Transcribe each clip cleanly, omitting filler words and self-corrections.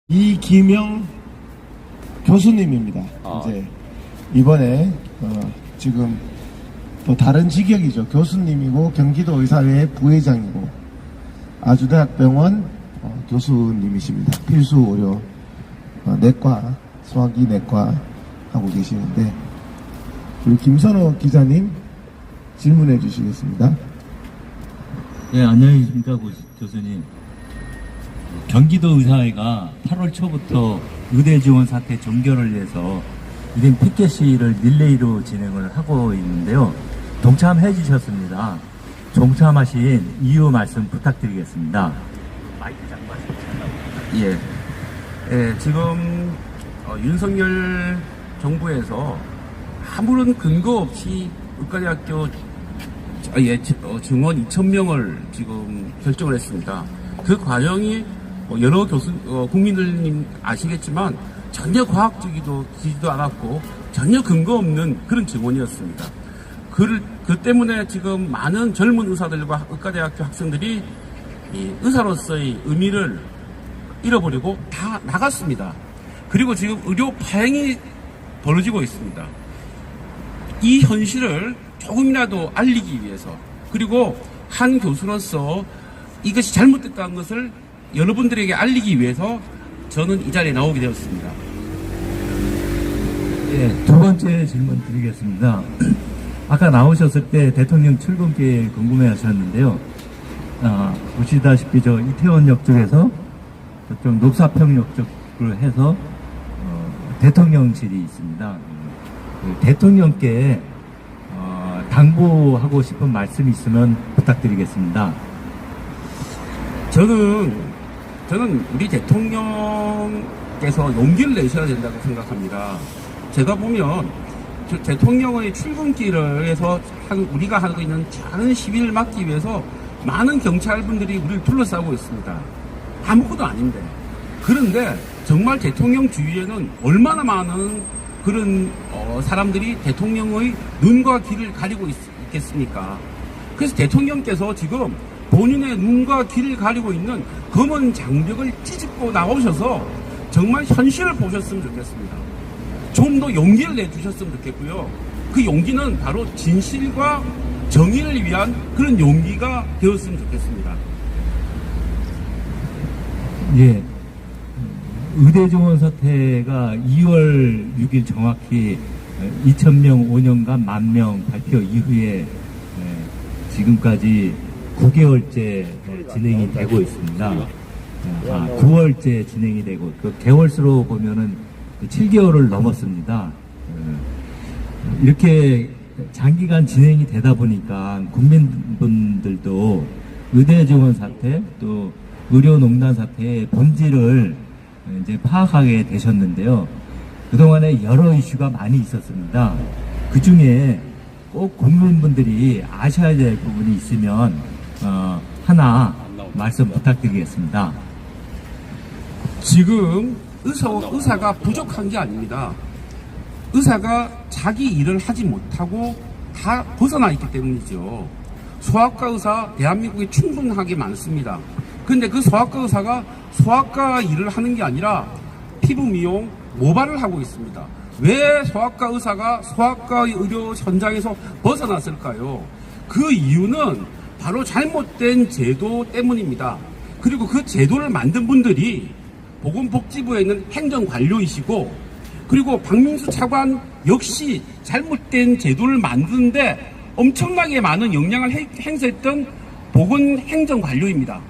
이기명 교수님입니다. 이제 이번에 지금 또 다른 직역이죠. 교수님이고 경기도 의사회 부회장이고 아주대학병원 교수님이십니다. 필수 의료 내과, 소화기 내과 하고 계시는데 우리 김선호 기자님 질문해 주시겠습니다. 네, 안녕하십니까 교수님. 경기도 의사회가 8월 초부터 의대 지원 사태 종결을 위해서 1인 피켓 시위를 릴레이로 진행을 하고 있는데요. 동참해 주셨습니다. 동참하신 이유 말씀 부탁드리겠습니다. 마이크 잠깐 예. 예, 지금 윤석열 정부에서 아무런 근거 없이 의과대학교 증원 2,000명을 지금 결정을 했습니다. 그 과정이 여러 국민들님 아시겠지만 전혀 과학적이지도 않았고 전혀 근거 없는 그런 증원이었습니다. 그 때문에 지금 많은 젊은 의사들과 의과대학교 학생들이 이 의사로서의 의미를 잃어버리고 다 나갔습니다. 그리고 지금 의료 파행이 벌어지고 있습니다. 이 현실을 조금이라도 알리기 위해서, 그리고 한 교수로서 이것이 잘못됐다는 것을 여러분들에게 알리기 위해서 저는 이 자리에 나오게 되었습니다. 네, 두 번째 질문 드리겠습니다. 아까 나오셨을 때 대통령 출근길 궁금해 하셨는데요. 보시다시피 저 이태원역 쪽에서 저쪽 녹사평역 쪽으로 해서 대통령실이 있습니다. 그 대통령께 당부하고 싶은 말씀 있으면 부탁드리겠습니다. 저는 우리 대통령께서 용기를 내셔야 된다고 생각합니다. 제가 보면 대통령의 출근길을 해서 우리가 하고 있는 작은 시위를 막기 위해서 많은 경찰분들이 우리를 둘러싸고 있습니다. 아무것도 아닌데. 그런데 정말 대통령 주위에는 얼마나 많은 그런 사람들이 대통령의 눈과 귀를 가리고 있겠습니까? 그래서 대통령께서 지금 본인의 눈과 귀를 가리고 있는 검은 장벽을 찌집고 나오셔서 정말 현실을 보셨으면 좋겠습니다. 좀 더 용기를 내주셨으면 좋겠고요. 그 용기는 바로 진실과 정의를 위한 그런 용기가 되었으면 좋겠습니다. 예. 의대 지원 사태가 2월 6일 정확히 2,000명 5년간 10,000명 발표 이후에 지금까지 9개월째 진행이 되고 있습니다. 9월째 진행이 되고, 그 개월수로 보면은 7개월을 넘었습니다. 이렇게 장기간 진행이 되다 보니까 국민분들도 의대 지원 사태, 또 의료농단 사태의 본질을 이제 파악하게 되셨는데요. 그동안에 여러 이슈가 많이 있었습니다. 그 중에 꼭 국민분들이 아셔야 될 부분이 있으면 하나 말씀 부탁드리겠습니다. 지금 의사가 부족한 게 아닙니다. 의사가 자기 일을 하지 못하고 다 벗어나 있기 때문이죠. 소아과 의사 대한민국에 충분하게 많습니다. 근데 그 소아과 의사가 소아과 일을 하는 게 아니라 피부 미용, 모발을 하고 있습니다. 왜 소아과 의사가 소아과 의료 현장에서 벗어났을까요? 그 이유는 바로 잘못된 제도 때문입니다. 그리고 그 제도를 만든 분들이 보건복지부에 있는 행정관료이시고, 그리고 박민수 차관 역시 잘못된 제도를 만드는데 엄청나게 많은 영향을 행사했던 보건행정관료입니다.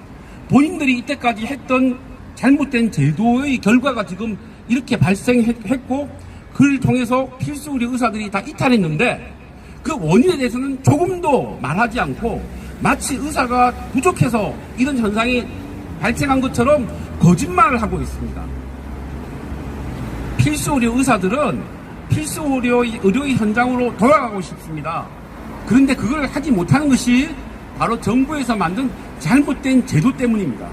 본인들이 이때까지 했던 잘못된 제도의 결과가 지금 이렇게 발생했고, 그를 통해서 필수 의료 의사들이 다 이탈했는데 그 원인에 대해서는 조금도 말하지 않고 마치 의사가 부족해서 이런 현상이 발생한 것처럼 거짓말을 하고 있습니다. 필수 의료 의사들은 필수 의료의 현장으로 돌아가고 싶습니다. 그런데 그걸 하지 못하는 것이 바로 정부에서 만든 잘못된 제도 때문입니다.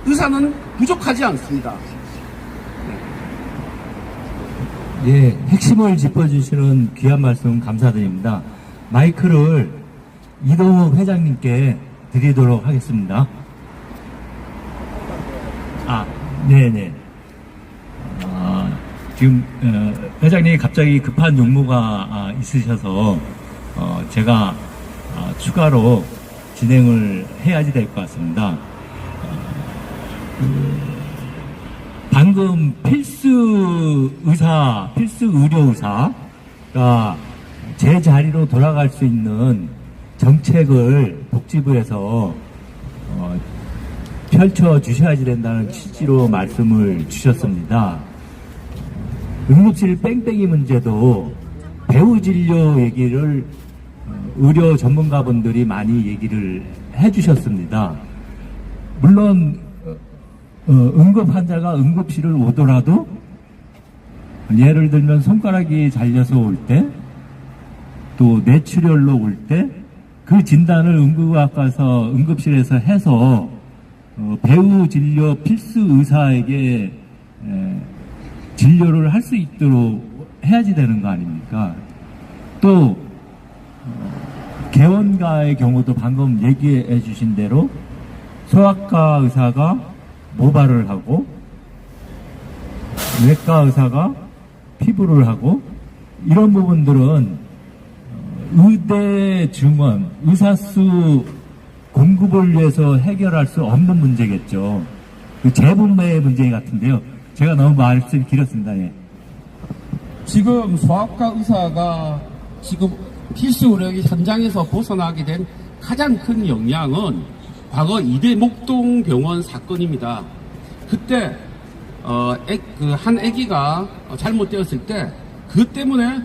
의사는 부족하지 않습니다. 예, 핵심을 짚어주시는 귀한 말씀 감사드립니다. 마이크를 이동욱 회장님께 드리도록 하겠습니다. 네네. 지금 회장님이 갑자기 급한 용무가 있으셔서 제가 추가로 진행을 해야지 될 것 같습니다. 방금 필수 의료 의사가 제 자리로 돌아갈 수 있는 정책을 복지부에서 펼쳐 주셔야지 된다는 취지로 말씀을 주셨습니다. 응급실 뺑뺑이 문제도 배후 진료 얘기를 의료 전문가분들이 많이 얘기를 해주셨습니다. 물론 응급 환자가 응급실을 오더라도 예를 들면 손가락이 잘려서 올 때, 또 뇌출혈로 올 때 그 진단을 응급학과에서 응급실에서 해서 배후 진료 필수 의사에게 진료를 할 수 있도록 해야지 되는 거 아닙니까? 또 개원가의 경우도 방금 얘기해 주신 대로 소아과 의사가 모발을 하고 외과 의사가 피부를 하고 이런 부분들은 의대 증원, 의사수 공급을 위해서 해결할 수 없는 문제겠죠. 그 재분배의 문제 같은데요. 제가 너무 말씀이 길었습니다. 예. 지금 소아과 의사가 지금 필수 의료의 현장에서 벗어나게 된 가장 큰 영향은 과거 이대 목동병원 사건입니다. 그때 한 아기가 잘못되었을 때 그 때문에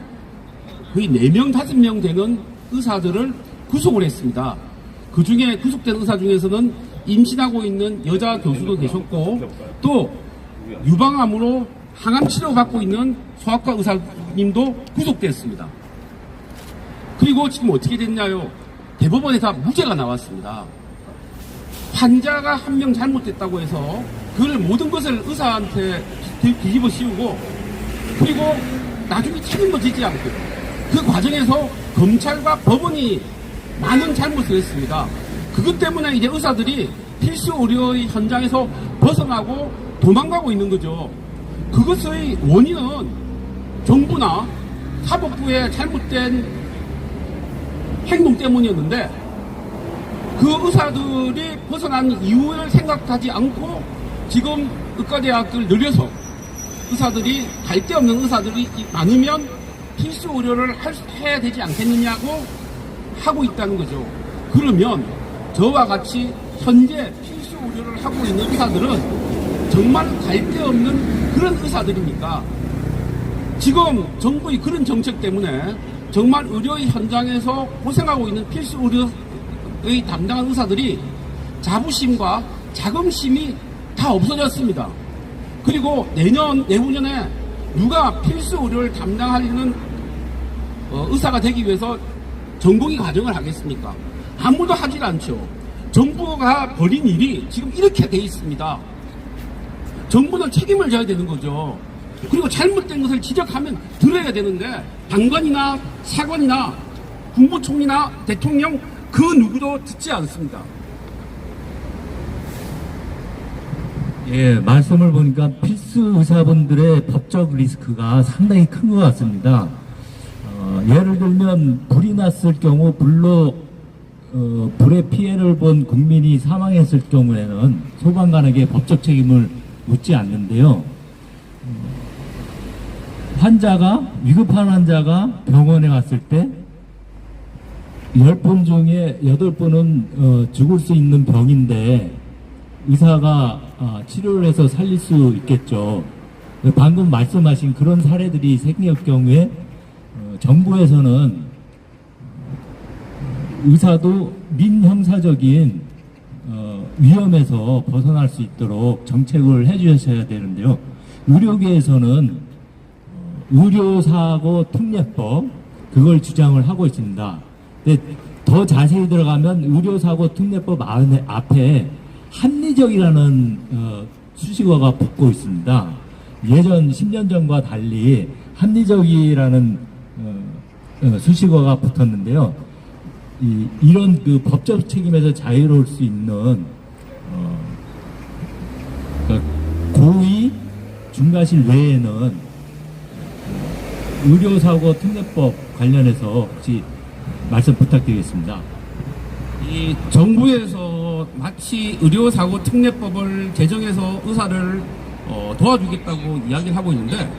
거의 4명, 5명 되는 의사들을 구속을 했습니다. 그 중에 구속된 의사 중에서는 임신하고 있는 여자 교수도 계셨고 또 유방암으로 항암 치료받고 있는 소아과 의사님도 구속됐습니다. 그리고 지금 어떻게 됐냐요? 대법원에 다 무죄가 나왔습니다. 환자가 한 명 잘못됐다고 해서 그걸 모든 것을 의사한테 뒤집어 씌우고 그리고 나중에 책임도 지지 않고 그 과정에서 검찰과 법원이 많은 잘못을 했습니다. 그것 때문에 이제 의사들이 필수 의료의 현장에서 벗어나고 도망가고 있는 거죠. 그것의 원인은 정부나 사법부의 잘못된 행동 때문이었는데 그 의사들이 벗어난 이유를 생각하지 않고 지금 의과대학을 늘려서 의사들이 갈 데 없는 의사들이 많으면 필수 의료를 해야 되지 않겠느냐고 하고 있다는 거죠. 그러면 저와 같이 현재 필수 의료를 하고 있는 의사들은 정말 갈 데 없는 그런 의사들입니까? 지금 정부의 그런 정책 때문에 정말 의료의 현장에서 고생하고 있는 필수 의료의 담당한 의사들이 자부심과 자긍심이 다 없어졌습니다. 그리고 내후년에 누가 필수 의료를 담당하려는 의사가 되기 위해서 전공의 과정을 하겠습니까? 아무도 하질 않죠. 정부가 벌인 일이 지금 이렇게 돼 있습니다. 정부는 책임을 져야 되는 거죠. 그리고 잘못된 것을 지적하면 들어야 되는데 장관이나 사관이나 국무총리나 대통령 그 누구도 듣지 않습니다. 예, 말씀을 보니까 필수 의사분들의 법적 리스크가 상당히 큰 것 같습니다. 예를 들면 불이 났을 경우 불의 피해를 본 국민이 사망했을 경우에는 소방관에게 법적 책임을 묻지 않는데요. 위급한 환자가 병원에 갔을 때 10분 중에 8분은 죽을 수 있는 병인데 의사가 치료를 해서 살릴 수 있겠죠. 방금 말씀하신 그런 사례들이 생길 경우에 정부에서는 의사도 민형사적인 위험에서 벗어날 수 있도록 정책을 해주셔야 되는데요. 의료계에서는 의료사고 특례법 그걸 주장을 하고 있습니다. 근데 더 자세히 들어가면 의료사고 특례법 앞에 합리적이라는 수식어가 붙고 있습니다. 예전 10년 전과 달리 합리적이라는 수식어가 붙었는데요. 이런 그 법적 책임에서 자유로울 수 있는 그러니까 고의 중과실 외에는 의료사고 특례법 관련해서 혹시 말씀 부탁드리겠습니다. 이 정부에서 마치 의료사고 특례법을 제정해서 의사를 도와주겠다고 이야기를 하고 있는데,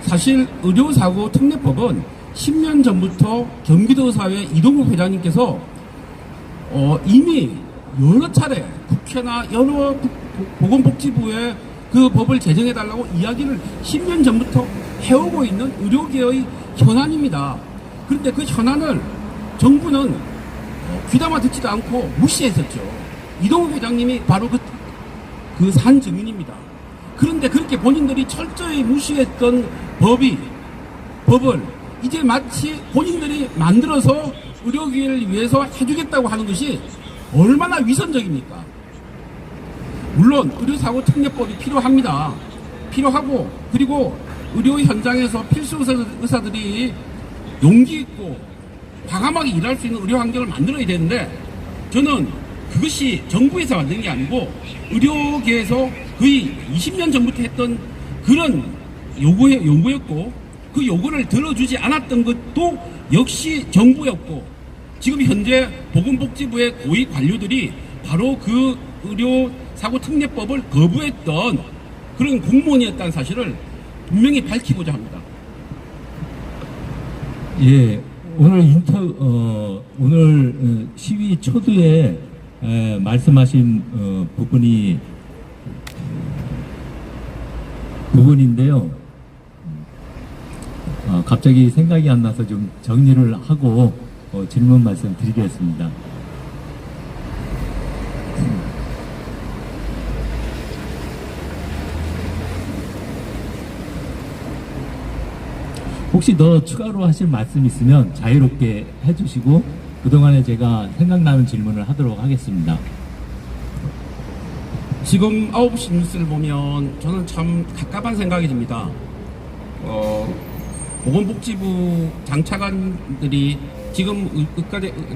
사실 의료사고 특례법은 10년 전부터 경기도의사회 이동욱 회장님께서 이미 여러 차례 국회나 여러 보건복지부에 그 법을 제정해달라고 이야기를 10년 전부터 해오고 있는 의료계의 현안입니다. 그런데 그 현안을 정부는 귀담아 듣지도 않고 무시했었죠. 이동욱 회장님이 바로 그 산 증인입니다. 그런데 그렇게 본인들이 철저히 무시했던 법을 이제 마치 본인들이 만들어서 의료계를 위해서 해주겠다고 하는 것이 얼마나 위선적입니까? 물론 의료사고 특례법이 필요합니다. 필요하고, 그리고 의료 현장에서 필수 의사들이 용기 있고 과감하게 일할 수 있는 의료 환경을 만들어야 되는데, 저는 그것이 정부에서 만든 게 아니고 의료계에서 거의 20년 전부터 했던 그런 요구였고, 그 요구를 들어주지 않았던 것도 역시 정부였고, 지금 현재 보건복지부의 고위 관료들이 바로 그 의료사고 특례법을 거부했던 그런 공무원이었다는 사실을 분명히 밝히고자 합니다. 예, 오늘 시위 초두에 말씀하신 부분인데요. 갑자기 생각이 안 나서 좀 정리를 하고 질문 말씀 드리겠습니다. 혹시 더 추가로 하실 말씀 있으면 자유롭게 해주시고, 그동안에 제가 생각나는 질문을 하도록 하겠습니다. 지금 9시 뉴스를 보면 저는 참 갑갑한 생각이 듭니다. 보건복지부 장차관들이 지금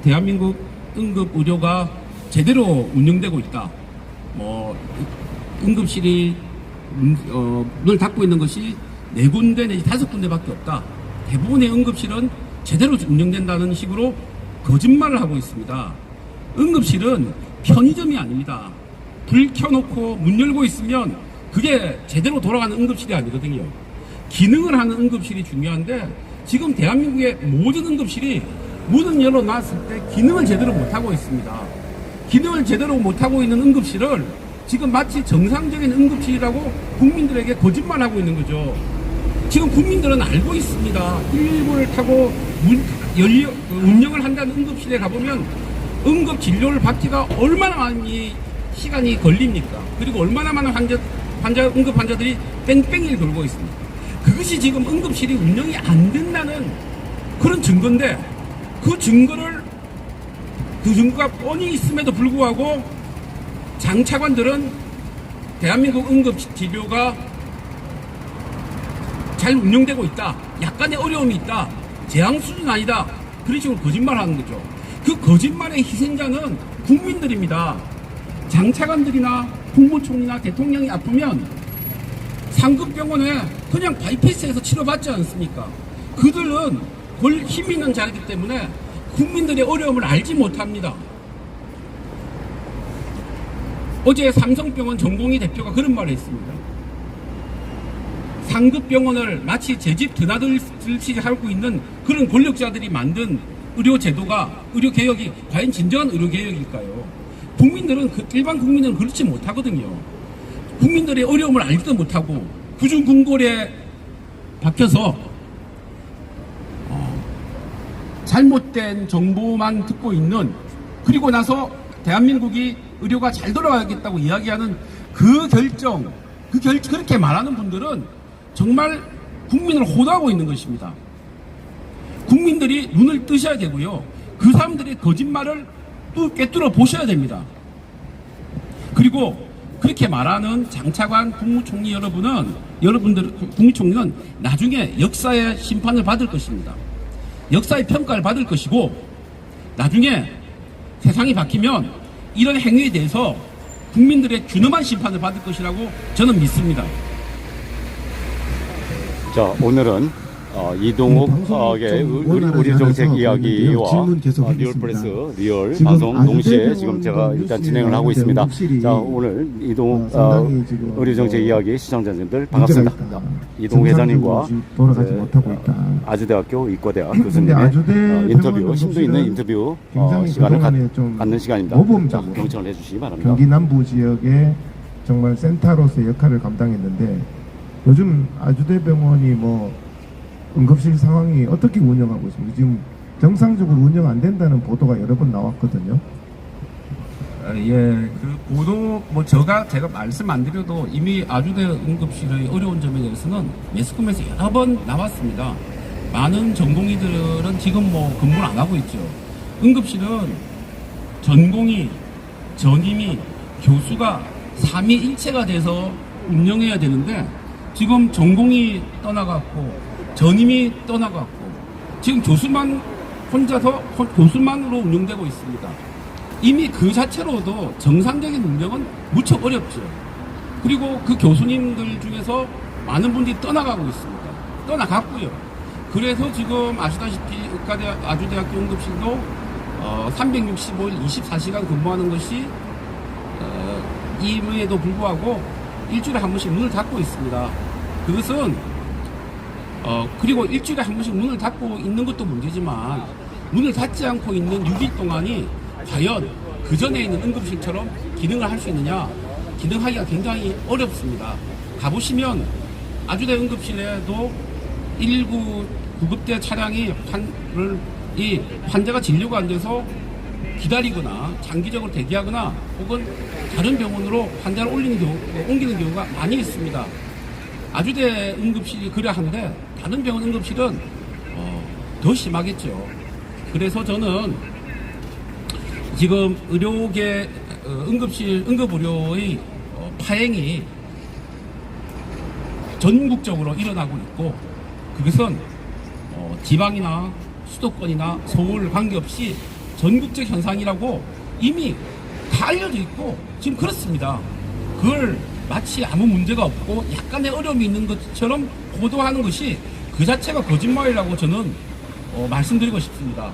대한민국 응급의료가 제대로 운영되고 있다. 응급실이 문을 닫고 있는 것이 4군데 내지 5군데밖에 없다. 대부분의 응급실은 제대로 운영된다는 식으로 거짓말을 하고 있습니다. 응급실은 편의점이 아닙니다. 불 켜놓고 문 열고 있으면 그게 제대로 돌아가는 응급실이 아니거든요. 기능을 하는 응급실이 중요한데, 지금 대한민국의 모든 응급실이 문을 열어놨을 때 기능을 제대로 못하고 있습니다. 기능을 제대로 못하고 있는 응급실을 지금 마치 정상적인 응급실이라고 국민들에게 거짓말하고 있는 거죠. 지금 국민들은 알고 있습니다. 119를 타고 운영을 한다는 응급실에 가보면 응급 진료를 받기가 얼마나 많이 시간이 걸립니까? 그리고 얼마나 많은 응급 환자들이 뺑뺑이를 돌고 있습니다. 그것이 지금 응급실이 운영이 안 된다는 그런 증거인데, 그 증거가 뻔히 있음에도 불구하고 장차관들은 대한민국 응급 진료가 잘 운영되고 있다, 약간의 어려움이 있다, 재앙 수준 아니다, 그런 식으로 거짓말하는 거죠. 그 거짓말의 희생자는 국민들입니다. 장차관들이나 국무총리나 대통령이 아프면 상급병원에 그냥 바이패스해서 치료받지 않습니까? 그들은 힘 있는 자이기 때문에 국민들의 어려움을 알지 못합니다. 어제 삼성병원 전공희 대표가 그런 말을 했습니다. 상급병원을 마치 제 집 드나들듯이 하고 있는 그런 권력자들이 만든 의료개혁이 과연 진정한 의료개혁일까요? 일반 국민들은 그렇지 못하거든요. 국민들의 어려움을 알지도 못하고 구중궁궐에 박혀서 잘못된 정보만 듣고 있는, 그리고 나서 대한민국이 의료가 잘 돌아가겠다고 이야기하는 그렇게 말하는 분들은 정말 국민을 호도하고 있는 것입니다. 국민들이 눈을 뜨셔야 되고요. 그 사람들의 거짓말을 또 꿰뚫어 보셔야 됩니다. 그리고 그렇게 말하는 장차관 국무총리 국무총리는 나중에 역사의 심판을 받을 것입니다. 역사의 평가를 받을 것이고, 나중에 세상이 바뀌면 이런 행위에 대해서 국민들의 준엄한 심판을 받을 것이라고 저는 믿습니다. 자, 오늘은 이동욱 방송 좀 우리 정책 원활하지 이야기와 않아서 질문 계속 리얼프레스 하겠습니다. 리얼 지금 방송 아주대 동시에 병원 지금 제가 일단 응급실에 진행을 하고 나오는 있습니다. 응급실이 자, 오늘 이동욱 상당히 지금 우리 정책 이야기 시청자님들 문제가 반갑습니다. 있다. 이동욱 회장님과 정상적으로 돌아가지 이제, 못하고 있다. 아주대학교 의과대학 근데 교수님의 아주대 인터뷰, 병원 심도 있는 응급실은 인터뷰 굉장히 시간을 그동안에 좀 갖는 시간입니다. 모범적으로 경청을 해주시기 바랍니다. 경기 남부 지역의 정말 센터로서의 역할을 감당했는데 요즘 아주대병원이 뭐 응급실 상황이 어떻게 운영하고 있습니까? 지금 정상적으로 운영 안 된다는 보도가 여러 번 나왔거든요. 예, 그 보도 제가 말씀 안 드려도 이미 아주대 응급실의 어려운 점에 대해서는 매스컴에서 여러 번 나왔습니다. 많은 전공의들은 지금 근무를 안 하고 있죠. 응급실은 전공의, 전임의, 교수가 삼위일체가 돼서 운영해야 되는데 지금 전공이 떠나갔고 전임이 떠나갔고 지금 교수만 혼자서 교수만으로 운영되고 있습니다. 이미 그 자체로도 정상적인 운영은 무척 어렵죠. 그리고 그 교수님들 중에서 많은 분들이 떠나가고 있습니다. 떠나갔고요. 그래서 지금 아시다시피 아주대학교 응급실도 365일 24시간 근무하는 것이 임에도 불구하고 일주일에 한 번씩 문을 닫고 있습니다. 그것은 그리고 일주일에 한 번씩 문을 닫고 있는 것도 문제지만 문을 닫지 않고 있는 6일 동안이 과연 그 전에 있는 응급실처럼 기능을 할 수 있느냐? 기능하기가 굉장히 어렵습니다. 가보시면 아주대 응급실에도 119 구급대 차량이 환자가 진료가 안 돼서 기다리거나 장기적으로 대기하거나 혹은 다른 병원으로 환자를 옮기는 경우가 많이 있습니다. 아주대 응급실이 그래 하는데 다른 병원 응급실은 더 심하겠죠. 그래서 저는 지금 의료계 응급의료의 파행이 전국적으로 일어나고 있고 그것은 지방이나 수도권이나 서울 관계없이 전국적 현상이라고 이미 다 알려져 있고 지금 그렇습니다. 그걸 마치 아무 문제가 없고 약간의 어려움이 있는 것처럼 보도하는 것이 그 자체가 거짓말이라고 저는 말씀드리고 싶습니다.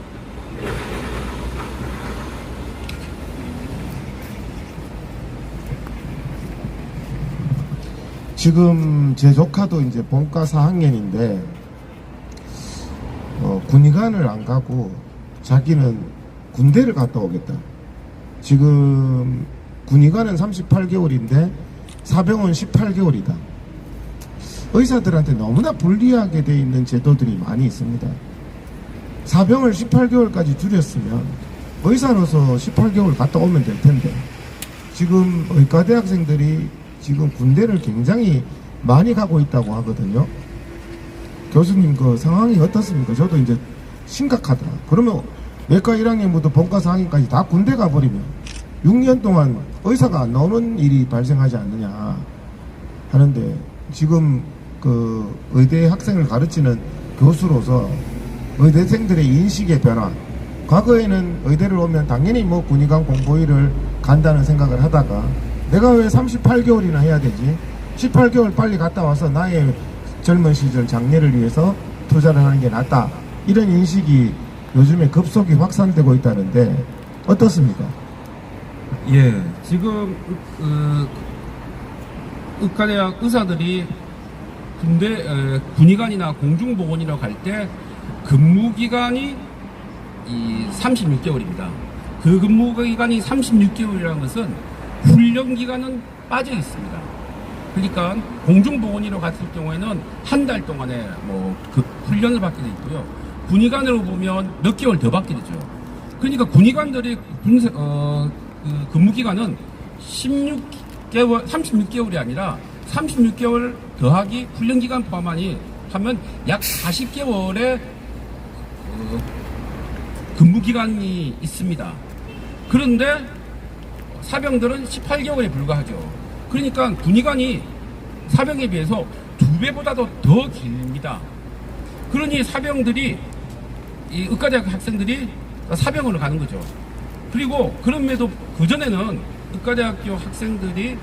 지금 제 조카도 이제 본과 4학년인데 군의관을 안 가고 자기는 군대를 갔다 오겠다. 지금 군의관은 38개월인데 사병은 18개월이다. 의사들한테 너무나 불리하게 돼 있는 제도들이 많이 있습니다. 사병을 18개월까지 줄였으면 의사로서 18개월 갔다 오면 될 텐데 지금 의과대 학생들이 지금 군대를 굉장히 많이 가고 있다고 하거든요. 교수님 그 상황이 어떻습니까? 저도 이제 심각하다. 그러면 내과 1학년부터 본과 4학년까지 다 군대 가버리면 6년 동안 의사가 안 나오는 일이 발생하지 않느냐 하는데 지금 그 의대 학생을 가르치는 교수로서 의대생들의 인식의 변화, 과거에는 의대를 오면 당연히 뭐 군의관 공보위를 간다는 생각을 하다가 내가 왜 38개월이나 해야 되지? 18개월 빨리 갔다 와서 나의 젊은 시절 장래를 위해서 투자를 하는 게 낫다. 이런 인식이 요즘에 급속히 확산되고 있다는데 어떻습니까? 예, 지금 의과대학 의사들이 군의관이나 공중보건이라고 갈 때 근무기간이 36개월입니다. 그 근무기간이 36개월이라는 것은 훈련기간은 빠져 있습니다. 그러니까 공중보건이라고 갔을 경우에는 한 달 동안에 그 훈련을 받게 돼 있고요. 군의관으로 보면 몇 개월 더 받게 되죠. 그러니까 군의관들의 근무기간은 36개월이 아니라 36개월 더하기 훈련기간 포함하니 하면 약 40개월의 근무기간이 있습니다. 그런데 사병들은 18개월에 불과하죠. 그러니까 군의관이 사병에 비해서 2배보다도 더 깁니다. 그러니 사병들이 이 의과대학 학생들이 사병으로 가는 거죠. 그리고 그럼에도 그전에는 의과대학교 학생들이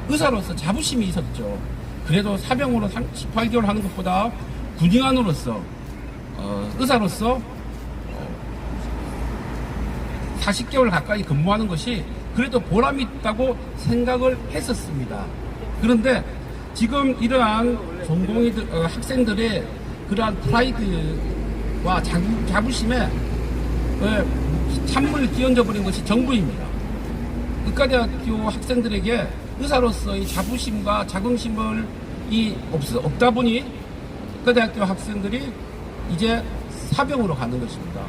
의사로서 자부심이 있었죠. 그래도 사병으로 18개월 하는 것보다 군의관으로서 의사로서 40개월 가까이 근무하는 것이 그래도 보람이 있다고 생각을 했었습니다. 그런데 지금 이러한 학생들의 그러한 프라이드와 자부심에 찬물을 끼얹어 버린 것이 정부입니다. 의과대학교 학생들에게 의사로서의 자부심과 자긍심을 없다 보니 의과대학교 학생들이 이제 사병으로 가는 것입니다.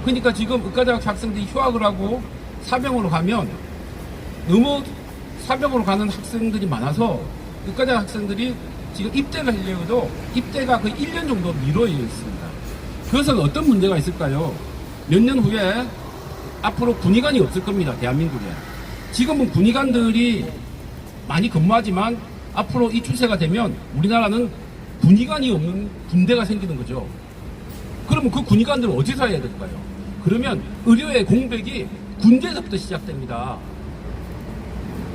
그러니까 지금 의과대학 학생들이 휴학을 하고 사병으로 가면 너무 사병으로 가는 학생들이 많아서 의과대학 학생들이 지금 입대를 하려고도 입대가 거의 1년 정도 미뤄져 있습니다. 그것은 어떤 문제가 있을까요? 몇 년 후에 앞으로 군의관이 없을 겁니다. 대한민국에. 지금은 군의관들이 많이 근무하지만 앞으로 이 추세가 되면 우리나라는 군의관이 없는 군대가 생기는 거죠. 그러면 그 군의관들은 어디서 해야 될까요? 그러면 의료의 공백이 군대에서부터 시작됩니다.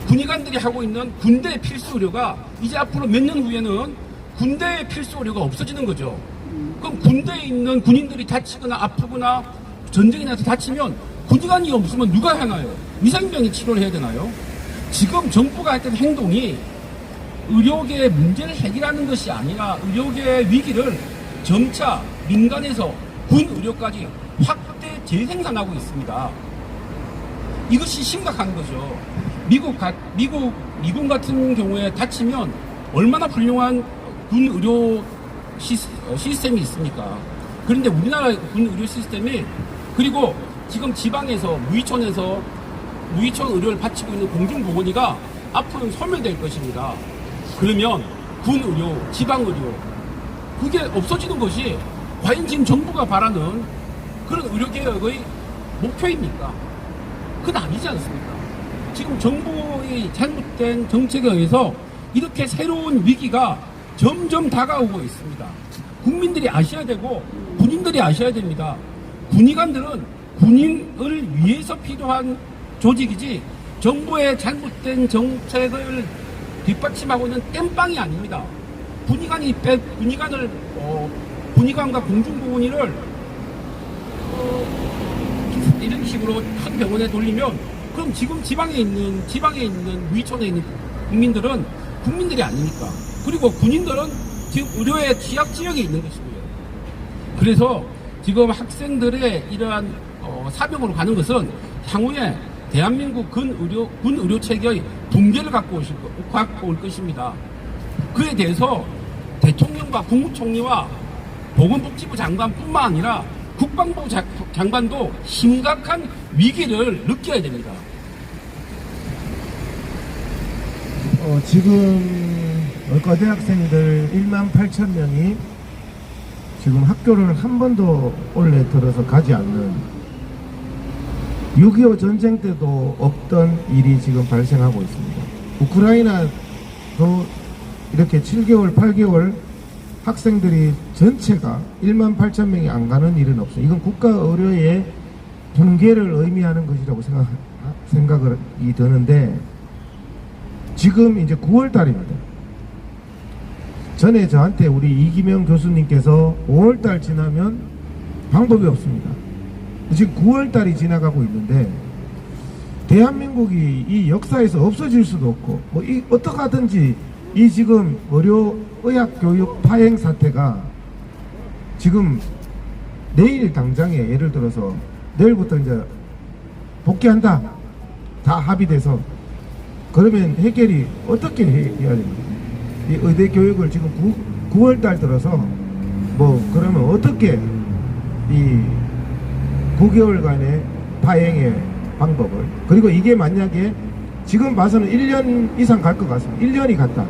군의관들이 하고 있는 군대의 필수 의료가 이제 앞으로 몇 년 후에는 군대의 필수 의료가 없어지는 거죠. 그럼 군대에 있는 군인들이 다치거나 아프거나 전쟁이 나서 다치면 군의관이 없으면 누가 하나요? 위생병이 치료를 해야 되나요? 지금 정부가 했던 행동이 의료계의 문제를 해결하는 것이 아니라 의료계의 위기를 점차 민간에서 군 의료까지 확대 재생산하고 있습니다. 이것이 심각한 거죠. 미군 같은 경우에 다치면 얼마나 훌륭한 군 의료 시스템이 있습니까? 그런데 우리나라 군 의료 시스템이 그리고 지금 지방에서 무의촌 의료를 바치고 있는 공중보건의가 앞으로는 소멸될 것입니다. 그러면 군 의료, 지방 의료 그게 없어지는 것이 과연 지금 정부가 바라는 그런 의료개혁의 목표입니까? 그건 아니지 않습니까? 지금 정부의 잘못된 정책에 의해서 이렇게 새로운 위기가 점점 다가오고 있습니다. 국민들이 아셔야 되고 군인들이 아셔야 됩니다. 군의관들은 군인을 위해서 필요한 조직이지 정부의 잘못된 정책을 뒷받침하고 있는 땜빵이 아닙니다. 군의관과 공중보건의를 이런 식으로 큰 병원에 돌리면 그럼 지금 지방에 있는 위촌에 있는 국민들은 국민들이 아닙니까? 그리고 군인들은 지금 의료의 취약 지역에 있는 것이고요. 그래서 지금 학생들의 이러한 사병으로 가는 것은 향후에 대한민국 군 의료 체계의 붕괴를 갖고 올 것입니다. 그에 대해서 대통령과 국무총리와 보건복지부 장관뿐만 아니라 국방부 장관도 심각한 위기를 느껴야 됩니다. 지금 의과대학생들 1만 8천 명이 지금 학교를 한 번도 올해 들어서 가지 않는 6.25 전쟁 때도 없던 일이 지금 발생하고 있습니다. 우크라이나도 이렇게 7개월, 8개월 학생들이 전체가 1만 8천 명이 안 가는 일은 없어요. 이건 국가 의료의 붕괴를 의미하는 것이라고 생각이 드는데 지금 이제 9월 달입니다. 전에 저한테 우리 이기명 교수님께서 5월 달 지나면 방법이 없습니다. 지금 9월 달이 지나가고 있는데 대한민국이 이 역사에서 없어질 수도 없고 어떻게 하든지 이 지금 의학교육 파행 사태가 지금 내일 당장에 예를 들어서 내일부터 이제 복귀한다 다 합의돼서 그러면 해결이 어떻게 해야 됩니까? 이 의대 교육을 지금 9월 달 들어서 그러면 어떻게 이 9개월간의 파행의 방법을 그리고 이게 만약에 지금 봐서는 1년 이상 갈 것 같습니다. 1년이 갔다.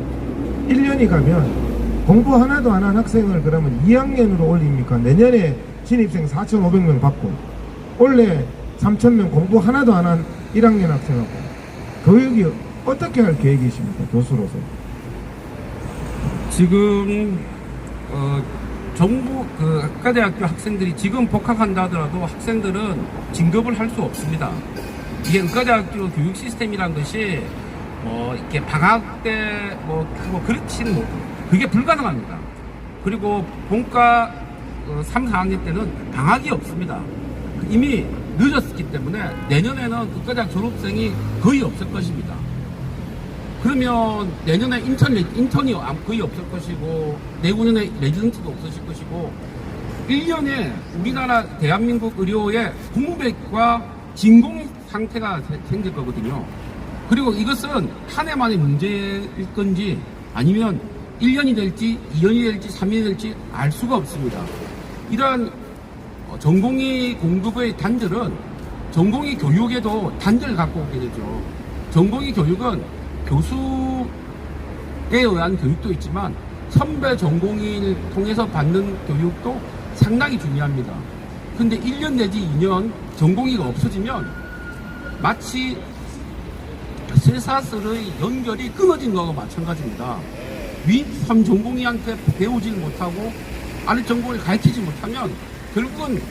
1년이 가면 공부 하나도 안 한 학생을 그러면 2학년으로 올립니까? 내년에 신입생 4,500명 받고 올해 3,000명 공부 하나도 안 한 1학년 학생하고 교육이 어떻게 할 계획이십니까? 교수로서. 지금 정부 의과대학교 학생들이 지금 복학한다 하더라도 학생들은 진급을 할 수 없습니다. 이게 의과대학교 교육 시스템이라는 것이 이렇게 방학 때 그렇지는 못해요. 그게 불가능합니다. 그리고 본과 3, 4학년 때는 방학이 없습니다. 이미 늦었기 때문에 내년에는 의과대학 졸업생이 거의 없을 것입니다. 그러면 내년에 인턴이 거의 없을 것이고 내후년에 레지던트도 없으실 것이고 1년에 우리나라 대한민국 의료의 공백과 진공 상태가 생길 거거든요. 그리고 이것은 한 해만의 문제일 건지 아니면 1년이 될지 2년이 될지 3년이 될지 알 수가 없습니다. 이러한 전공의 공급의 단절은 전공의 교육에도 단절을 갖고 오게 되죠. 전공의 교육은 교수에 의한 교육도 있지만 선배 전공의를 통해서 받는 교육도 상당히 중요합니다. 근데 1년 내지 2년 전공의가 없어지면 마치 쇠사슬의 연결이 끊어진 거와 마찬가지입니다. 윗 3전공의한테 배우지 못하고 아래 전공을 가르치지 못하면 결국은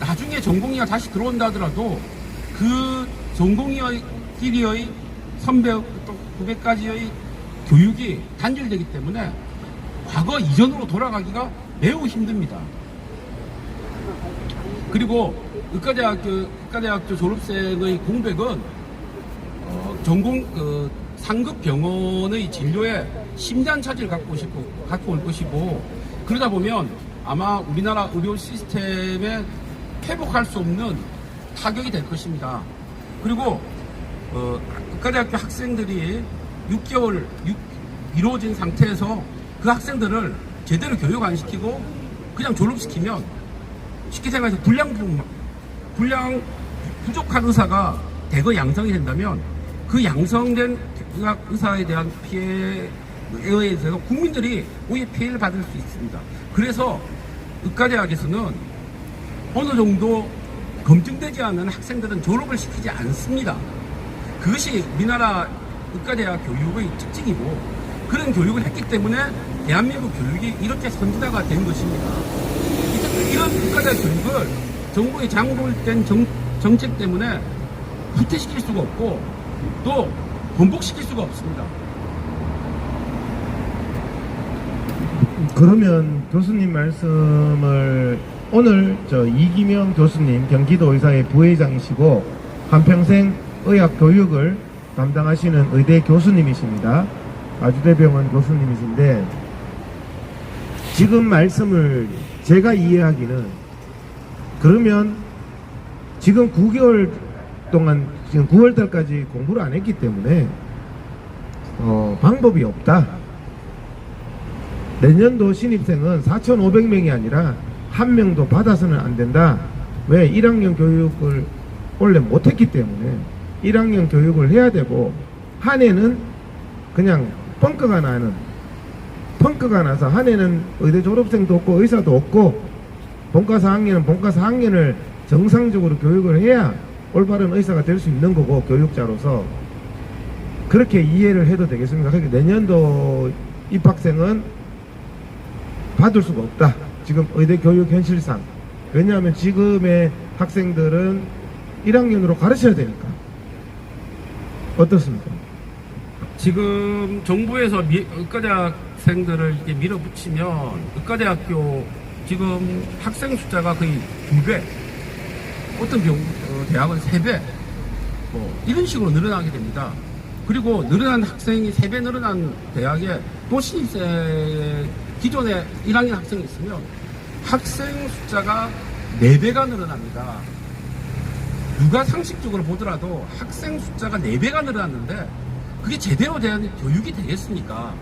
나중에 전공의가 다시 들어온다 하더라도 그 전공의의 길이의 선배 또 후배까지의 교육이 단절되기 때문에 과거 이전으로 돌아가기가 매우 힘듭니다. 그리고 의과대학교 졸업생의 공백은 상급 병원의 진료에 심대한 차질을 갖고 올 것이고 그러다 보면 아마 우리나라 의료 시스템에 회복할 수 없는 타격이 될 것입니다. 그리고 의과대학교 학생들이 6개월 이루어진 상태에서 그 학생들을 제대로 교육 안 시키고 그냥 졸업시키면 쉽게 생각해서 분량 부족한 의사가 대거 양성이 된다면 그 양성된 의사에 대한 피해에 의해서 국민들이 오히려 피해를 받을 수 있습니다. 그래서 의과대학에서는 어느 정도 검증되지 않은 학생들은 졸업을 시키지 않습니다. 그것이 우리나라 의과대학 교육의 특징이고 그런 교육을 했기 때문에 대한민국 교육이 이렇게 선진화가 된 것입니다. 이런 의과대학 교육을 정부의 장골된 정책 때문에 후퇴시킬 수가 없고 또 번복시킬 수가 없습니다. 그러면 교수님 말씀을 오늘 이기명 교수님 경기도 의사의 부회장이시고 한평생 의학 교육을 담당하시는 의대 교수님이십니다. 아주대병원 교수님이신데 지금 말씀을 제가 이해하기는 그러면 지금 9개월 동안 지금 9월달까지 공부를 안 했기 때문에 방법이 없다. 내년도 신입생은 4,500명이 아니라 한 명도 받아서는 안 된다. 왜? 1학년 교육을 원래 못했기 때문에 1학년 교육을 해야 되고 한 해는 그냥 펑크가 나서 한 해는 의대 졸업생도 없고 의사도 없고 본과 4학년은 본과 4학년을 정상적으로 교육을 해야 올바른 의사가 될 수 있는 거고 교육자로서 그렇게 이해를 해도 되겠습니까? 그러니까 내년도 입학생은 받을 수가 없다. 지금 의대 교육 현실상. 왜냐하면 지금의 학생들은 1학년으로 가르쳐야 되니까. 어떻습니까? 지금 정부에서 의과대학생들을 이렇게 밀어붙이면 의과대학교 지금 학생 숫자가 거의 2배, 어떤 대학은 3배, 이런 식으로 늘어나게 됩니다. 그리고 늘어난 학생이 3배 늘어난 대학에 또 신입생 기존에 1학년 학생이 있으면 학생 숫자가 4배가 늘어납니다. 누가 상식적으로 보더라도 학생 숫자가 4배가 늘어났는데 그게 제대로 된 교육이 되겠습니까?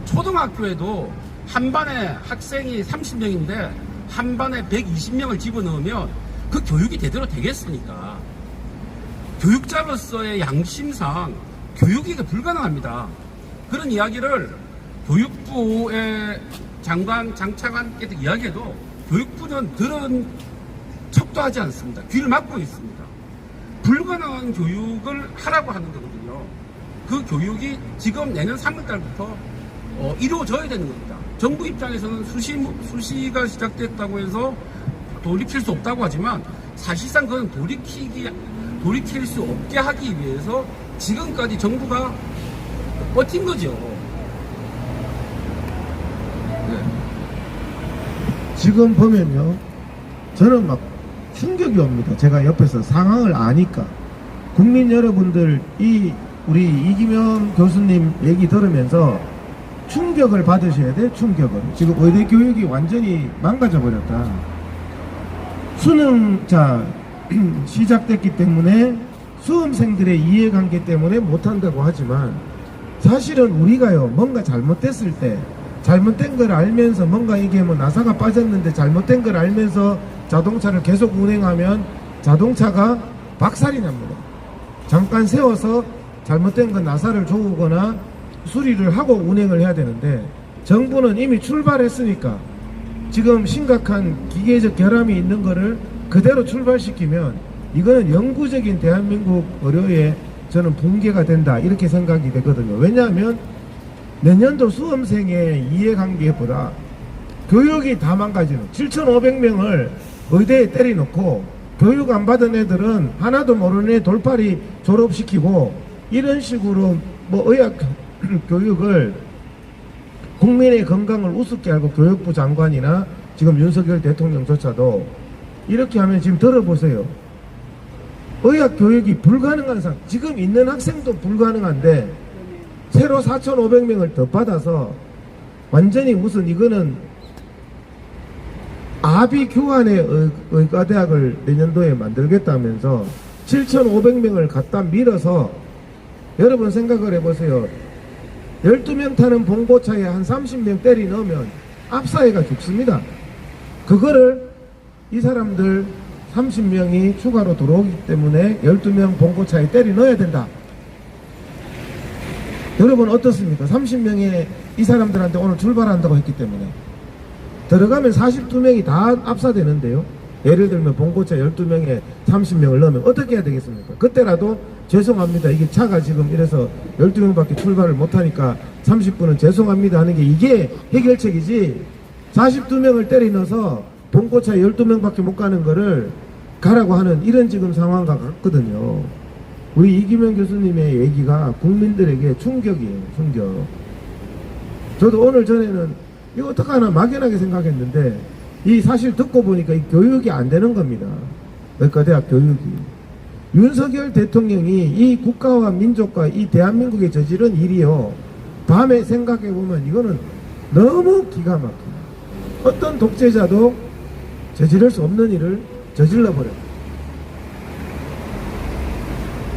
초등학교에도 한 반에 학생이 30명인데 한 반에 120명을 집어넣으면 그 교육이 제대로 되겠습니까? 교육자로서의 양심상 교육이 불가능합니다. 그런 이야기를 교육부의 장차관께서 이야기해도 교육부는 들은 척도 하지 않습니다. 귀를 막고 있습니다. 불가능한 교육을 하라고 하는 거거든요. 그 교육이 지금 내년 3월달부터 이루어져야 되는 겁니다. 정부 입장에서는 수시가 시작됐다고 해서 돌이킬 수 없다고 하지만 사실상 그건 돌이킬 수 없게 하기 위해서 지금까지 정부가 버틴 거죠. 네. 지금 보면요, 저는 막 충격이 옵니다. 제가 옆에서 상황을 아니까. 국민 여러분들, 우리 이기명 교수님 얘기 들으면서 충격을 받으셔야 돼, 충격을. 지금 의대 교육이 완전히 망가져 버렸다. 수능, 시작됐기 때문에 수험생들의 이해관계 때문에 못한다고 하지만 사실은 우리가요, 뭔가 잘못됐을 때, 잘못된 걸 알면서 뭔가 이게 뭐 나사가 빠졌는데 잘못된 걸 알면서 자동차를 계속 운행하면 자동차가 박살이 납니다. 잠깐 세워서 잘못된 건 나사를 조우거나 수리를 하고 운행을 해야 되는데, 정부는 이미 출발했으니까 지금 심각한 기계적 결함이 있는 거를 그대로 출발시키면 이거는 영구적인 대한민국 의료의 저는 붕괴가 된다, 이렇게 생각이 되거든요. 왜냐하면 내년도 수험생의 이해관계보다 교육이 다 망가지는, 7,500명을 의대에 때려놓고 교육 안 받은 애들은 하나도 모르는 애 돌팔이 졸업시키고, 이런 식으로 뭐 의학 교육을, 국민의 건강을 우습게 알고 교육부 장관이나 지금 윤석열 대통령조차도 이렇게 하면, 지금 들어보세요. 의학 교육이 불가능한 상황, 지금 있는 학생도 불가능한데 새로 4,500명을 더 받아서 완전히 무슨, 이거는 아비 교환의 의과대학을 내년도에 만들겠다면서 7,500명을 갖다 밀어서, 여러분 생각을 해보세요. 12명 타는 봉고차에 한 30명 때리 넣으면 앞사이가 죽습니다. 그거를 이 사람들 30명이 추가로 들어오기 때문에 12명 봉고차에 때리 넣어야 된다. 여러분 어떻습니까? 30명의 이 사람들한테 오늘 출발한다고 했기 때문에 들어가면 42명이 다 압사되는데요. 예를 들면 봉고차 12명에 30명을 넣으면 어떻게 해야 되겠습니까? 그때라도 죄송합니다, 이게 차가 지금 이래서 12명밖에 출발을 못하니까 30분은 죄송합니다 하는 게 이게 해결책이지, 42명을 때려 넣어서 봉고차에 12명밖에 못 가는 거를 가라고 하는 이런 지금 상황과 같거든요. 우리 이기명 교수님의 얘기가 국민들에게 충격이에요, 충격. 저도 오늘 전에는 이거 어떡하나 막연하게 생각했는데, 이 사실 듣고 보니까 이 교육이 안 되는 겁니다. 의과대학 교육이. 윤석열 대통령이 이 국가와 민족과 이 대한민국에 저지른 일이요, 다음에 생각해보면 이거는 너무 기가 막힙니다. 어떤 독재자도 저지를 수 없는 일을 저질러 버려요.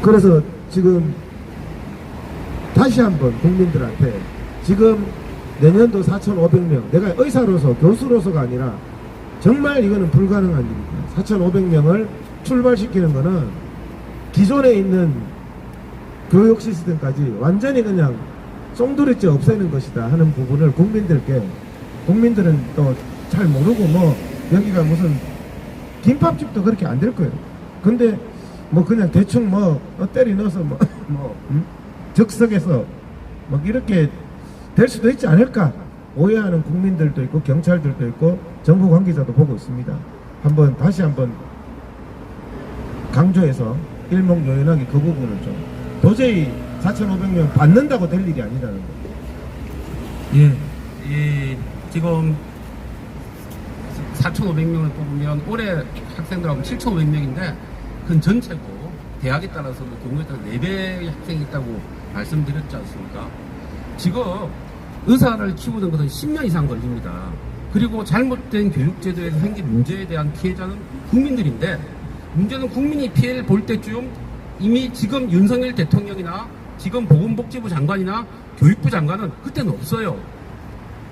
그래서 지금 다시 한번 국민들한테, 지금 내년도 4,500명, 내가 의사로서 교수로서가 아니라 정말 이거는 불가능한 일입니다. 4,500명을 출발시키는 거는 기존에 있는 교육 시스템까지 완전히 그냥 송두리째 없애는 것이다 하는 부분을 국민들은 또 잘 모르고, 뭐 여기가 무슨 김밥집도 그렇게 안 될 거예요. 근데 뭐 그냥 대충 때리 넣어서 적석에서 뭐 이렇게 될 수도 있지 않을까 오해하는 국민들도 있고 경찰들도 있고 정부 관계자도 보고 있습니다. 다시 한번 강조해서 일목요연하게 그 부분을 좀, 도저히 4,500명 받는다고 될 일이 아니라는 거. 지금 4,500명을 뽑으면 올해 학생들하고 7,500명인데 그건 전체고, 대학에 따라서 경우에 따라 4배의 학생이 있다고 말씀드렸지 않습니까? 지금 의사를 키우는 것은 10년 이상 걸립니다. 그리고 잘못된 교육제도에서 생긴 문제에 대한 피해자는 국민들인데, 문제는 국민이 피해를 볼 때쯤 이미 지금 윤석열 대통령이나 지금 보건복지부 장관이나 교육부 장관은 그때는 없어요.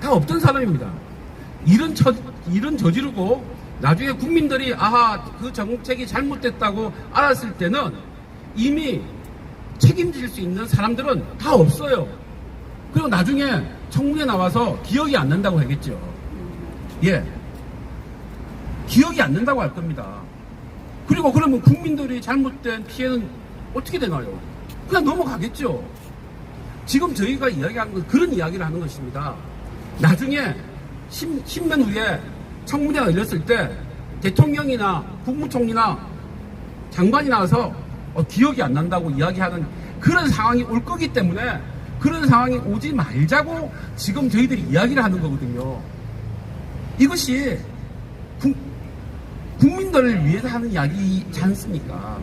다 없던 사람입니다. 일은 저지르고 나중에 국민들이 아하 그 정책이 잘못됐다고 알았을 때는 이미 책임질 수 있는 사람들은 다 없어요. 그리고 나중에 청문회 나와서 기억이 안 난다고 하겠죠. 기억이 안 난다고 할 겁니다. 그리고 그러면 국민들이 잘못된 피해는 어떻게 되나요? 그냥 넘어가겠죠. 지금 저희가 이야기하는 건 그런 이야기를 하는 것입니다. 나중에 10년 후에 청문회가 열렸을 때 대통령이나 국무총리나 장관이 나와서 기억이 안 난다고 이야기하는 그런 상황이 올 거기 때문에, 그런 상황이 오지 말자고 지금 저희들이 이야기를 하는 거거든요. 이것이 국민들을 위해서 하는 이야기지 않습니까?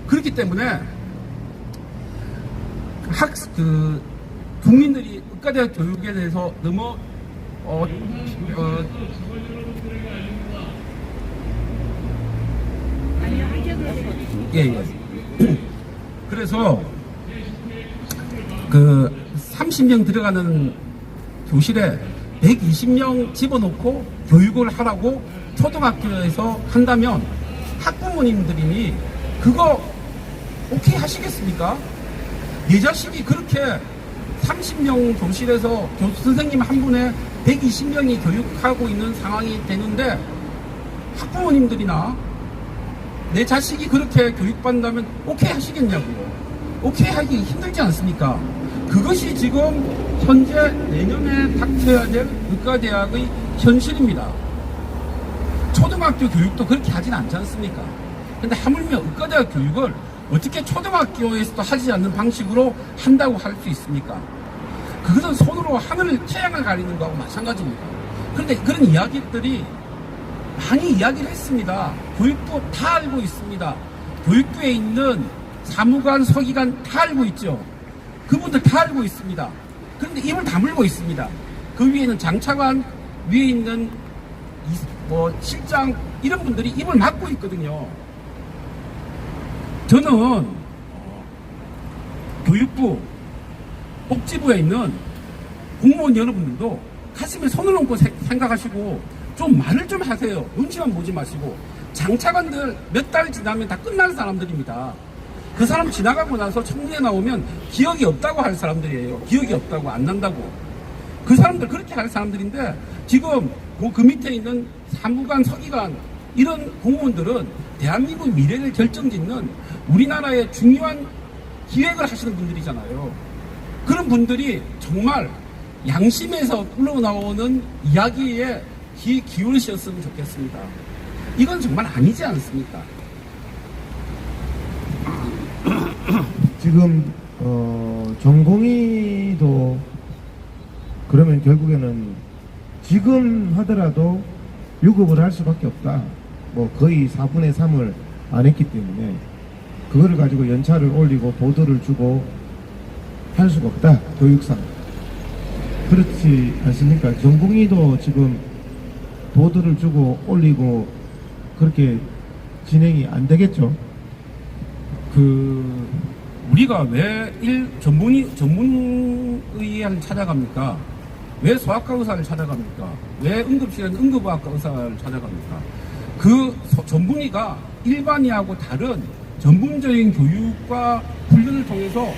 그렇기 때문에 국민들이 의과대학 교육에 대해서 너무 예. 그래서 그 30명 들어가는 교실에 120명 집어넣고 교육을 하라고 초등학교에서 한다면 학부모님들이 그거 오케이 하시겠습니까? 내 자식이 그렇게 30명 교실에서 교수 선생님 한 분에 120명이 교육하고 있는 상황이 되는데 학부모님들이나 내 자식이 그렇게 교육받는다면 오케이 하시겠냐고요. 오케이 하기 힘들지 않습니까? 그것이 지금 현재 내년에 닥쳐야 될 의과대학의 현실입니다. 초등학교 교육도 그렇게 하진 않지 않습니까? 근데 하물며 의과대학 교육을 어떻게 초등학교에서도 하지 않는 방식으로 한다고 할 수 있습니까? 그것은 손으로 하늘을 태양을 가리는 거하고 마찬가지입니다. 그런데 그런 이야기들이 많이 이야기를 했습니다. 교육부 다 알고 있습니다. 교육부에 있는 사무관, 서기관 다 알고 있죠. 그분들 다 알고 있습니다. 그런데 입을 다물고 있습니다. 그 위에는 장차관, 위에 있는 실장 이런 분들이 입을 막고 있거든요. 저는 교육부, 복지부에 있는 공무원 여러분들도 가슴에 손을 얹고 생각하시고 좀 말을 좀 하세요. 눈치만 보지 마시고. 장차관들 몇 달 지나면 다 끝나는 사람들입니다. 그 사람 지나가고 나서 청문회 나오면 기억이 없다고 할 사람들이에요. 기억이 없다고, 안 난다고. 그 사람들 그렇게 할 사람들인데 지금 그 밑에 있는 사무관, 서기관 이런 공무원들은 대한민국 미래를 결정짓는 우리나라의 중요한 기획을 하시는 분들이잖아요. 그런 분들이 정말 양심에서 흘러나오는 이야기에 귀 기울이셨으면 좋겠습니다. 이건 정말 아니지 않습니까? 지금 전공의도 그러면 결국에는 지금 하더라도 유급을 할 수밖에 없다. 뭐 거의 4분의 3을 안 했기 때문에 그거를 가지고 연차를 올리고 보도를 주고 할 수가 없다. 교육상. 그렇지 않습니까? 전공의도 지금 보도를 주고 올리고 그렇게 진행이 안 되겠죠. 우리가 왜 전문의를 찾아갑니까? 왜 소아과 의사를 찾아갑니까? 왜 응급실에는 응급의학과 의사를 찾아갑니까? 그 전문의가 일반의하고 다른 전문적인 교육과 훈련을 통해서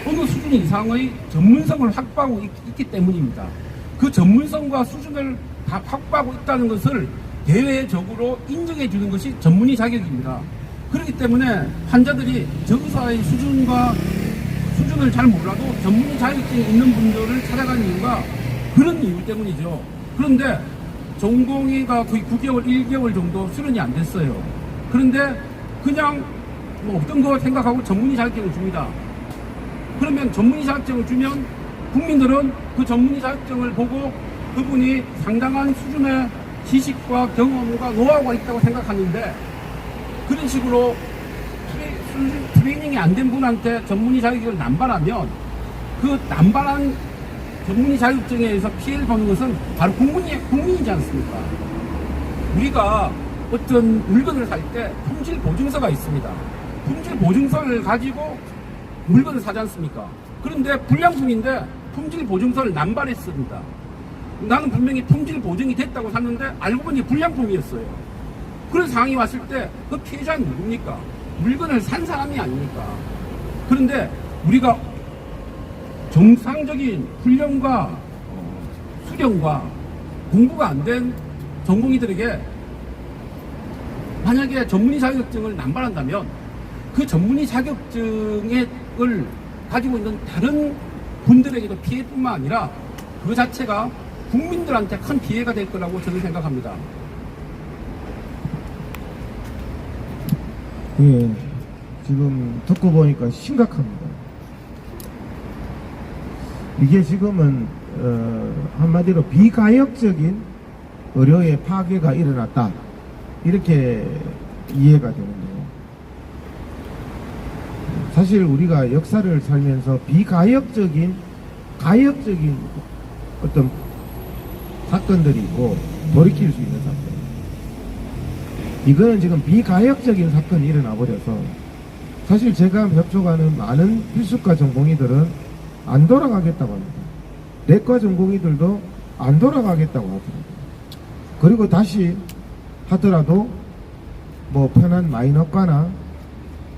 어느 수준 이상의 전문성을 확보하고 있기 때문입니다. 그 전문성과 수준을 다 확보하고 있다는 것을 대외적으로 인정해 주는 것이 전문의 자격입니다. 그렇기 때문에 환자들이 저 의사의 수준을 잘 몰라도 전문의 자격증이 있는 분들을 찾아가는 이유가 그런 이유 때문이죠. 그런데 전공의가 거의 9개월, 1개월 정도 수련이 안 됐어요. 그런데 그냥 뭐 어떤 거 생각하고 전문의 자격증을 줍니다. 그러면 전문의 자격증을 주면 국민들은 그 전문의 자격증을 보고 그분이 상당한 수준의 지식과 경험과 노하우가 있다고 생각하는데 그런 식으로 트레이닝이 안 된 분한테 전문의 자격증을 남발하면 그 남발한 전문의 자격증에 의해서 피해를 보는 것은 바로 국민이지 않습니까? 우리가 어떤 물건을 살 때 품질 보증서가 있습니다. 품질 보증서를 가지고 물건을 사지 않습니까? 그런데 불량품인데 품질 보증서를 남발했습니다. 나는 분명히 품질 보증이 됐다고 샀는데 알고 보니 불량품이었어요. 그런 상황이 왔을 때 그 피해자는 누굽니까? 물건을 산 사람이 아닙니까? 그런데 우리가 정상적인 훈련과 수련과 공부가 안 된 전공의들에게 만약에 전문의 자격증을 남발한다면 그 전문의 자격증을 가지고 있는 다른 분들에게도 피해뿐만 아니라 그 자체가 국민들한테 큰 피해가 될 거라고 저는 생각합니다. 예, 지금 듣고 보니까 심각합니다. 이게 지금은 한마디로 비가역적인 의료의 파괴가 일어났다. 이렇게 이해가 되는데요. 사실 우리가 역사를 살면서 가역적인 어떤 사건들이 있고 돌이킬 수 있는 사건. 이거는 지금 비가역적인 사건이 일어나 버려서 사실 제가 접촉하는 많은 필수과 전공의들은 안 돌아가겠다고 합니다. 내과 전공의들도 안 돌아가겠다고 하더라고요. 그리고 다시 하더라도 뭐 편한 마이너과나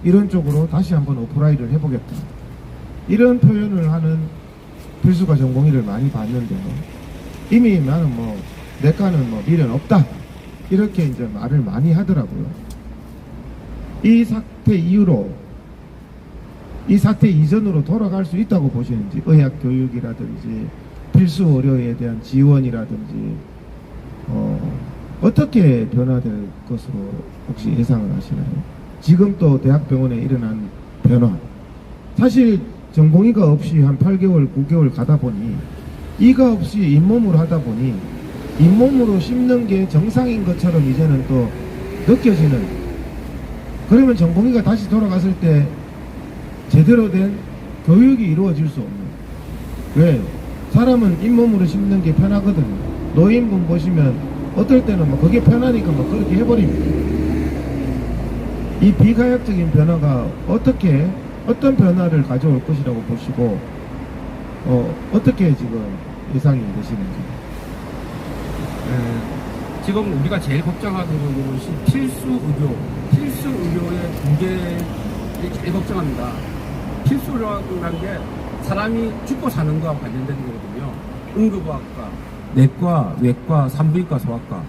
이런 쪽으로 다시 한번 어플라이를 해보겠다. 이런 표현을 하는 필수과 전공의를 많이 봤는데요. 이미 나는 뭐 내과는 뭐 미련 없다. 이렇게 이제 말을 많이 하더라고요. 이 사태 이후로, 이 사태 이전으로 돌아갈 수 있다고 보시는지, 의학 교육이라든지 필수 의료에 대한 지원이라든지 어떻게 변화될 것으로 혹시 예상을 하시나요? 지금 또 대학병원에 일어난 변화, 사실 전공의가 없이 한 8개월, 9개월 가다 보니 이가 없이 잇몸으로 하다 보니 잇몸으로 씹는 게 정상인 것처럼 이제는 또 느껴지는, 그러면 전공의가 다시 돌아갔을 때 제대로 된 교육이 이루어질 수 없는, 왜? 사람은 잇몸으로 씹는 게 편하거든요. 노인분 보시면 어떨 때는 뭐 그게 편하니까 뭐 그렇게 해버립니다. 이 비가역적인 변화가 어떤 변화를 가져올 것이라고 보시고 어떻게 지금 예상이 되시는지. 지금 우리가 제일 걱정하는 것이 필수 의료의 붕괴를 제일 걱정합니다. 필수 의료라는 게 사람이 죽고 사는 거와 관련된 거거든요. 응급의학과, 내과, 외과, 산부인과, 소아과.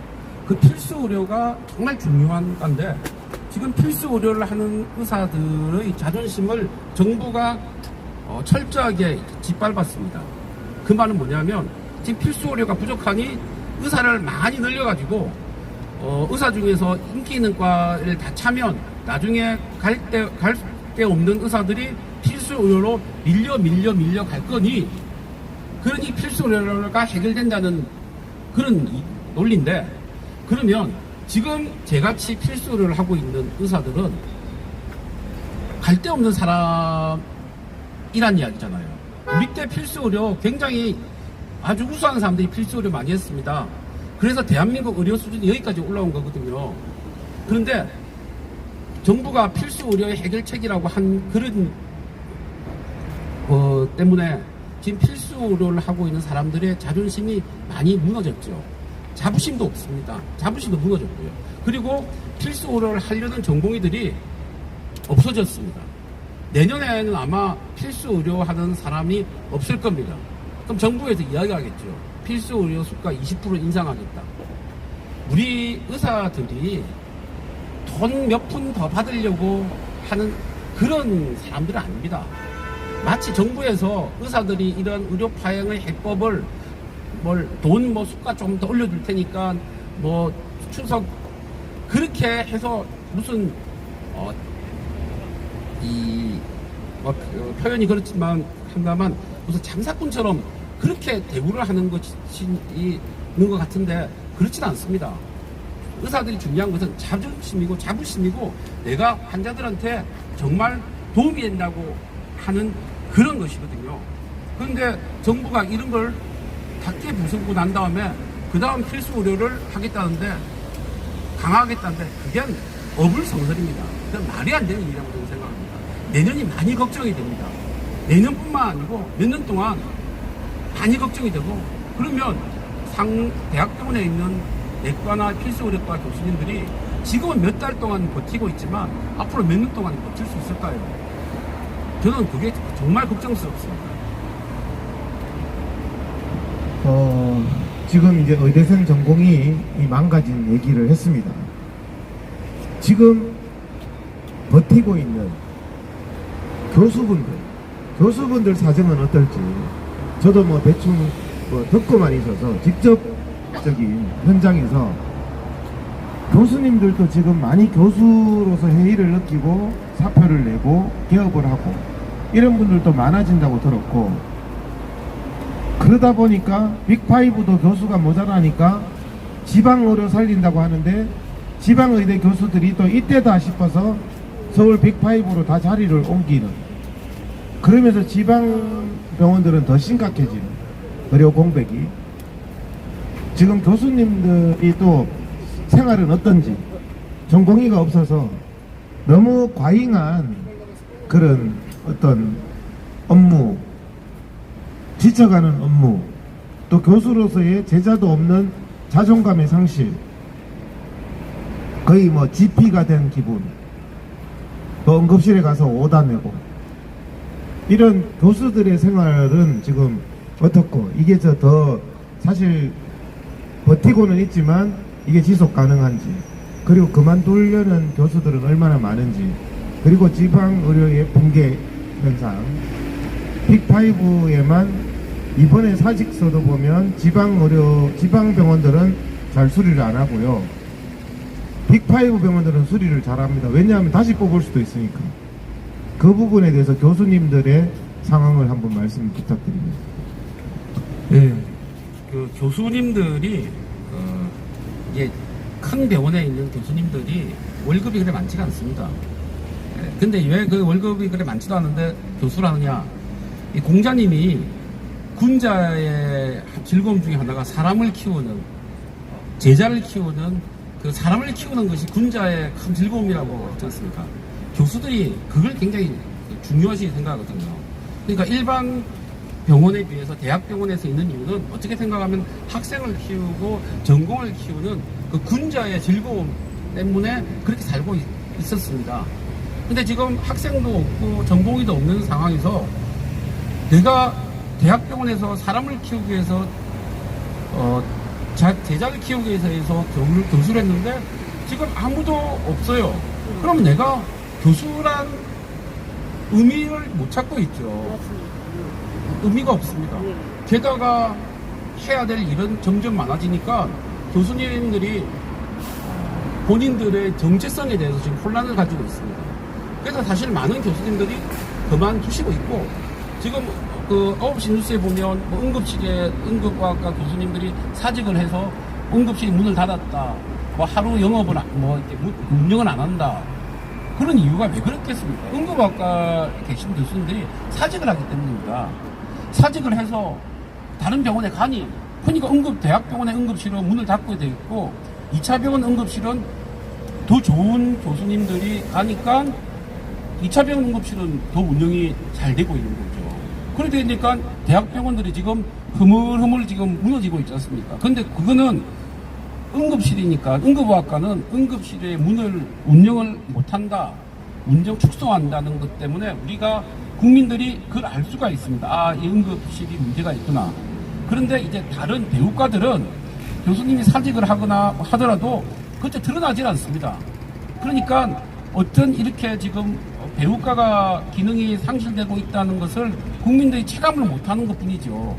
그 필수 의료가 정말 중요한 건데 지금 필수 의료를 하는 의사들의 자존심을 정부가 철저하게 짓밟았습니다. 그 말은 뭐냐면 지금 필수 의료가 부족하니 의사를 많이 늘려가지고 의사 중에서 인기 있는 과를 다 차면 나중에 갈 데 없는 의사들이 필수 의료로 밀려 갈 거니, 그러니 필수 의료가 해결된다는 그런 논리인데, 그러면 지금 제같이 필수 의료를 하고 있는 의사들은 갈 데 없는 사람이란 이야기잖아요. 우리 때 필수 의료 굉장히 아주 우수한 사람들이 필수 의료 많이 했습니다. 그래서 대한민국 의료 수준이 여기까지 올라온 거거든요. 그런데 정부가 필수 의료의 해결책이라고 한 그런 때문에 지금 필수 의료를 하고 있는 사람들의 자존심이 많이 무너졌죠. 자부심도 없습니다. 자부심도 무너졌고요. 그리고 필수 의료를 하려는 전공의들이 없어졌습니다. 내년에는 아마 필수 의료 하는 사람이 없을 겁니다. 그럼 정부에서 이야기하겠죠. 필수 의료 수가 20% 인상하겠다. 우리 의사들이 돈 몇 푼 더 받으려고 하는 그런 사람들은 아닙니다. 마치 정부에서 의사들이 이런 의료 파행의 해법을 돈 수가 좀 더 올려줄 테니까 추석 그렇게 해서 무슨 표현이 그렇지만 한다만 무슨 장사꾼처럼 그렇게 대우를 하는 것이 있는 것 같은데 그렇진 않습니다. 의사들이 중요한 것은 자존심이고 자부심이고 내가 환자들한테 정말 도움이 된다고 하는 그런 것이거든요. 그런데 정부가 이런 걸 닫게 부수고 난 다음에 그 다음 필수 의료를 하겠다는데 강화하겠다는데 그게 어불성설입니다. 그건 말이 안 되는 일이라고 저는 생각합니다. 내년이 많이 걱정이 됩니다. 내년뿐만 아니고 몇 년 동안 많이 걱정이 되고, 그러면 대학병원에 있는 내과나 필수의료과 교수님들이 지금은 몇 달 동안 버티고 있지만 앞으로 몇 년 동안 버틸 수 있을까요? 저는 그게 정말 걱정스럽습니다. 지금 이제 의대생 전공이 망가진 얘기를 했습니다. 지금 버티고 있는 교수분들 사정은 어떨지 저도 대충 듣고만 있어서 직접적인 현장에서 교수님들도 지금 많이 교수로서 해이를 느끼고 사표를 내고 개업을 하고 이런 분들도 많아진다고 들었고, 그러다 보니까 빅5도 교수가 모자라니까 지방의료 살린다고 하는데 지방의대 교수들이 또 이때다 싶어서 서울 빅5로 다 자리를 옮기는, 그러면서 지방병원들은 더 심각해지는 의료 공백이. 지금 교수님들이 또 생활은 어떤지, 전공의가 없어서 너무 과잉한 그런 어떤 업무, 지쳐가는 업무, 또 교수로서의 제자도 없는 자존감의 상실, 거의 뭐 GP가 된 기분, 또 응급실에 가서 오다 내고, 이런 교수들의 생활은 지금 어떻고, 이게 더 사실 버티고는 있지만 이게 지속 가능한지, 그리고 그만두려는 교수들은 얼마나 많은지, 그리고 지방의료의 붕괴 현상, 빅5에만 이번에 사직서도 보면 지방병원들은 잘 수리를 안 하고요, 빅5 병원들은 수리를 잘 합니다. 왜냐하면 다시 뽑을 수도 있으니까. 그 부분에 대해서 교수님들의 상황을 한번 말씀 부탁드립니다. 네. 그 교수님들이 이게 큰 병원에 있는 교수님들이 월급이 그래 많지가 않습니다. 근데 왜 그 월급이 그래 많지도 않은데 교수를 하느냐? 이 공자님이 군자의 즐거움 중에 하나가 사람을 키우는, 제자를 키우는, 그 사람을 키우는 것이 군자의 큰 즐거움이라고 하지 않습니까? 교수들이 그걸 굉장히 중요시 생각하거든요. 그러니까 일반 병원에 비해서 대학병원에서 있는 이유는 어떻게 생각하면 학생을 키우고 전공을 키우는 그 군자의 즐거움 때문에 그렇게 살고 있었습니다. 근데 지금 학생도 없고 전공의도 없는 상황에서 내가 대학병원에서 사람을 키우기 위해서 제자를 키우기 위해서 교수를 했는데 지금 아무도 없어요. 그럼 내가 교수란 의미를 못 찾고 있죠. 의미가 없습니다. 게다가 해야 될 일은 점점 많아지니까 교수님들이 본인들의 정체성에 대해서 지금 혼란을 가지고 있습니다. 그래서 사실 많은 교수님들이 그만두시고 있고, 지금 그 9시 뉴스에 보면 뭐 응급과학과 교수님들이 사직을 해서 응급실이 문을 닫았다, 뭐 하루 영업을 운영을 안 한다. 그런 이유가 왜 그렇겠습니까? 응급학과에 계신 교수님들이 사직을 하기 때문입니다. 사직을 해서 다른 병원에 가니, 그러니까 대학병원의 응급실은 문을 닫고 되어 있고, 2차 병원 응급실은 더 좋은 교수님들이 가니까 2차 병원 응급실은 더 운영이 잘 되고 있는 거죠. 그러다 보니까 대학병원들이 지금 흐물흐물 지금 무너지고 있지 않습니까? 근데 그거는 응급실이니까, 응급의학과는 응급실의 문을 운영을 못한다, 운영 축소한다는 것 때문에 우리가 국민들이 그걸 알 수가 있습니다. 아, 이 응급실이 문제가 있구나. 그런데 이제 다른 배우과들은 교수님이 사직을 하거나 하더라도 그것도 드러나질 않습니다. 그러니까 어떤 이렇게 지금 배우과가 기능이 상실되고 있다는 것을 국민들이 체감을 못하는 것 뿐이죠.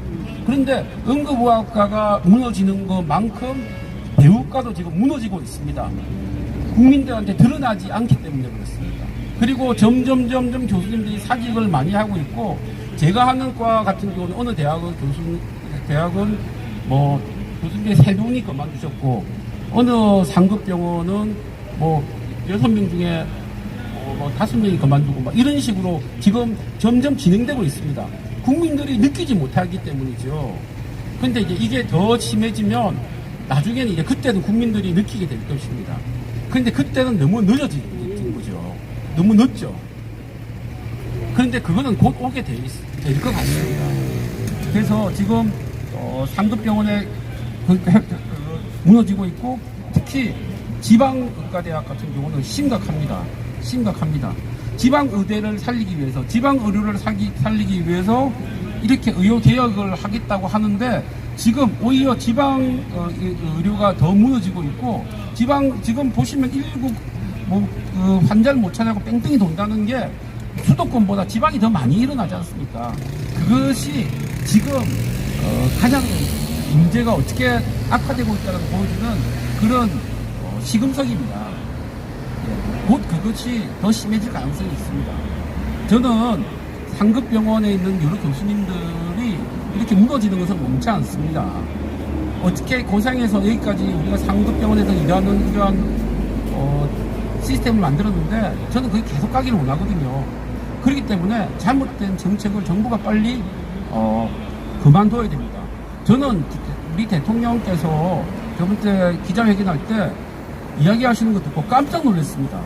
그런데 응급의학과가 무너지는 것만큼 배우과도 지금 무너지고 있습니다. 국민들한테 드러나지 않기 때문에 그렇습니다. 그리고 점점 교수님들이 사직을 많이 하고 있고, 제가 하는 과 같은 경우는 어느 대학은 뭐 교수님들이 3분이 그만두셨고, 어느 상급병원은 뭐 6명 중에 뭐 5명이 그만두고 막 이런 식으로 지금 점점 진행되고 있습니다. 국민들이 느끼지 못하기 때문이죠. 근데 이제 이게 더 심해지면 나중에는 이제 그때는 국민들이 느끼게 될 것입니다. 그런데 그때는 너무 늦어진 거죠. 너무 늦죠. 그런데 그거는 곧 오게 될 것 같습니다. 그래서 지금 상급병원에 무너지고 있고, 특히 지방의과대학 같은 경우는 심각합니다. 지방의대를 살리기 위해서, 지방의료를 살리기 위해서 이렇게 의료개혁을 하겠다고 하는데, 지금 오히려 지방 의료가 더 무너지고 있고, 지금 보시면 119 환자를 못 찾아고 뺑뺑이 돈다는 게 수도권보다 지방이 더 많이 일어나지 않습니까? 그것이 지금 가장 문제가 어떻게 악화되고 있다는 걸 보여주는 그런 시금석입니다. 곧 그것이 더 심해질 가능성이 있습니다. 저는 상급병원에 있는 여러 교수님들이 이렇게 무너지는 것을 원치 않습니다. 어떻게 고생해서 여기까지 우리가 상급병원에서 일하는 이러한 시스템을 만들었는데 저는 그게 계속 가기를 원하거든요. 그렇기 때문에 잘못된 정책을 정부가 빨리 그만둬야 됩니다. 저는 우리 대통령께서 저번 때 기자회견할 때 이야기하시는 거 듣고 깜짝 놀랐습니다.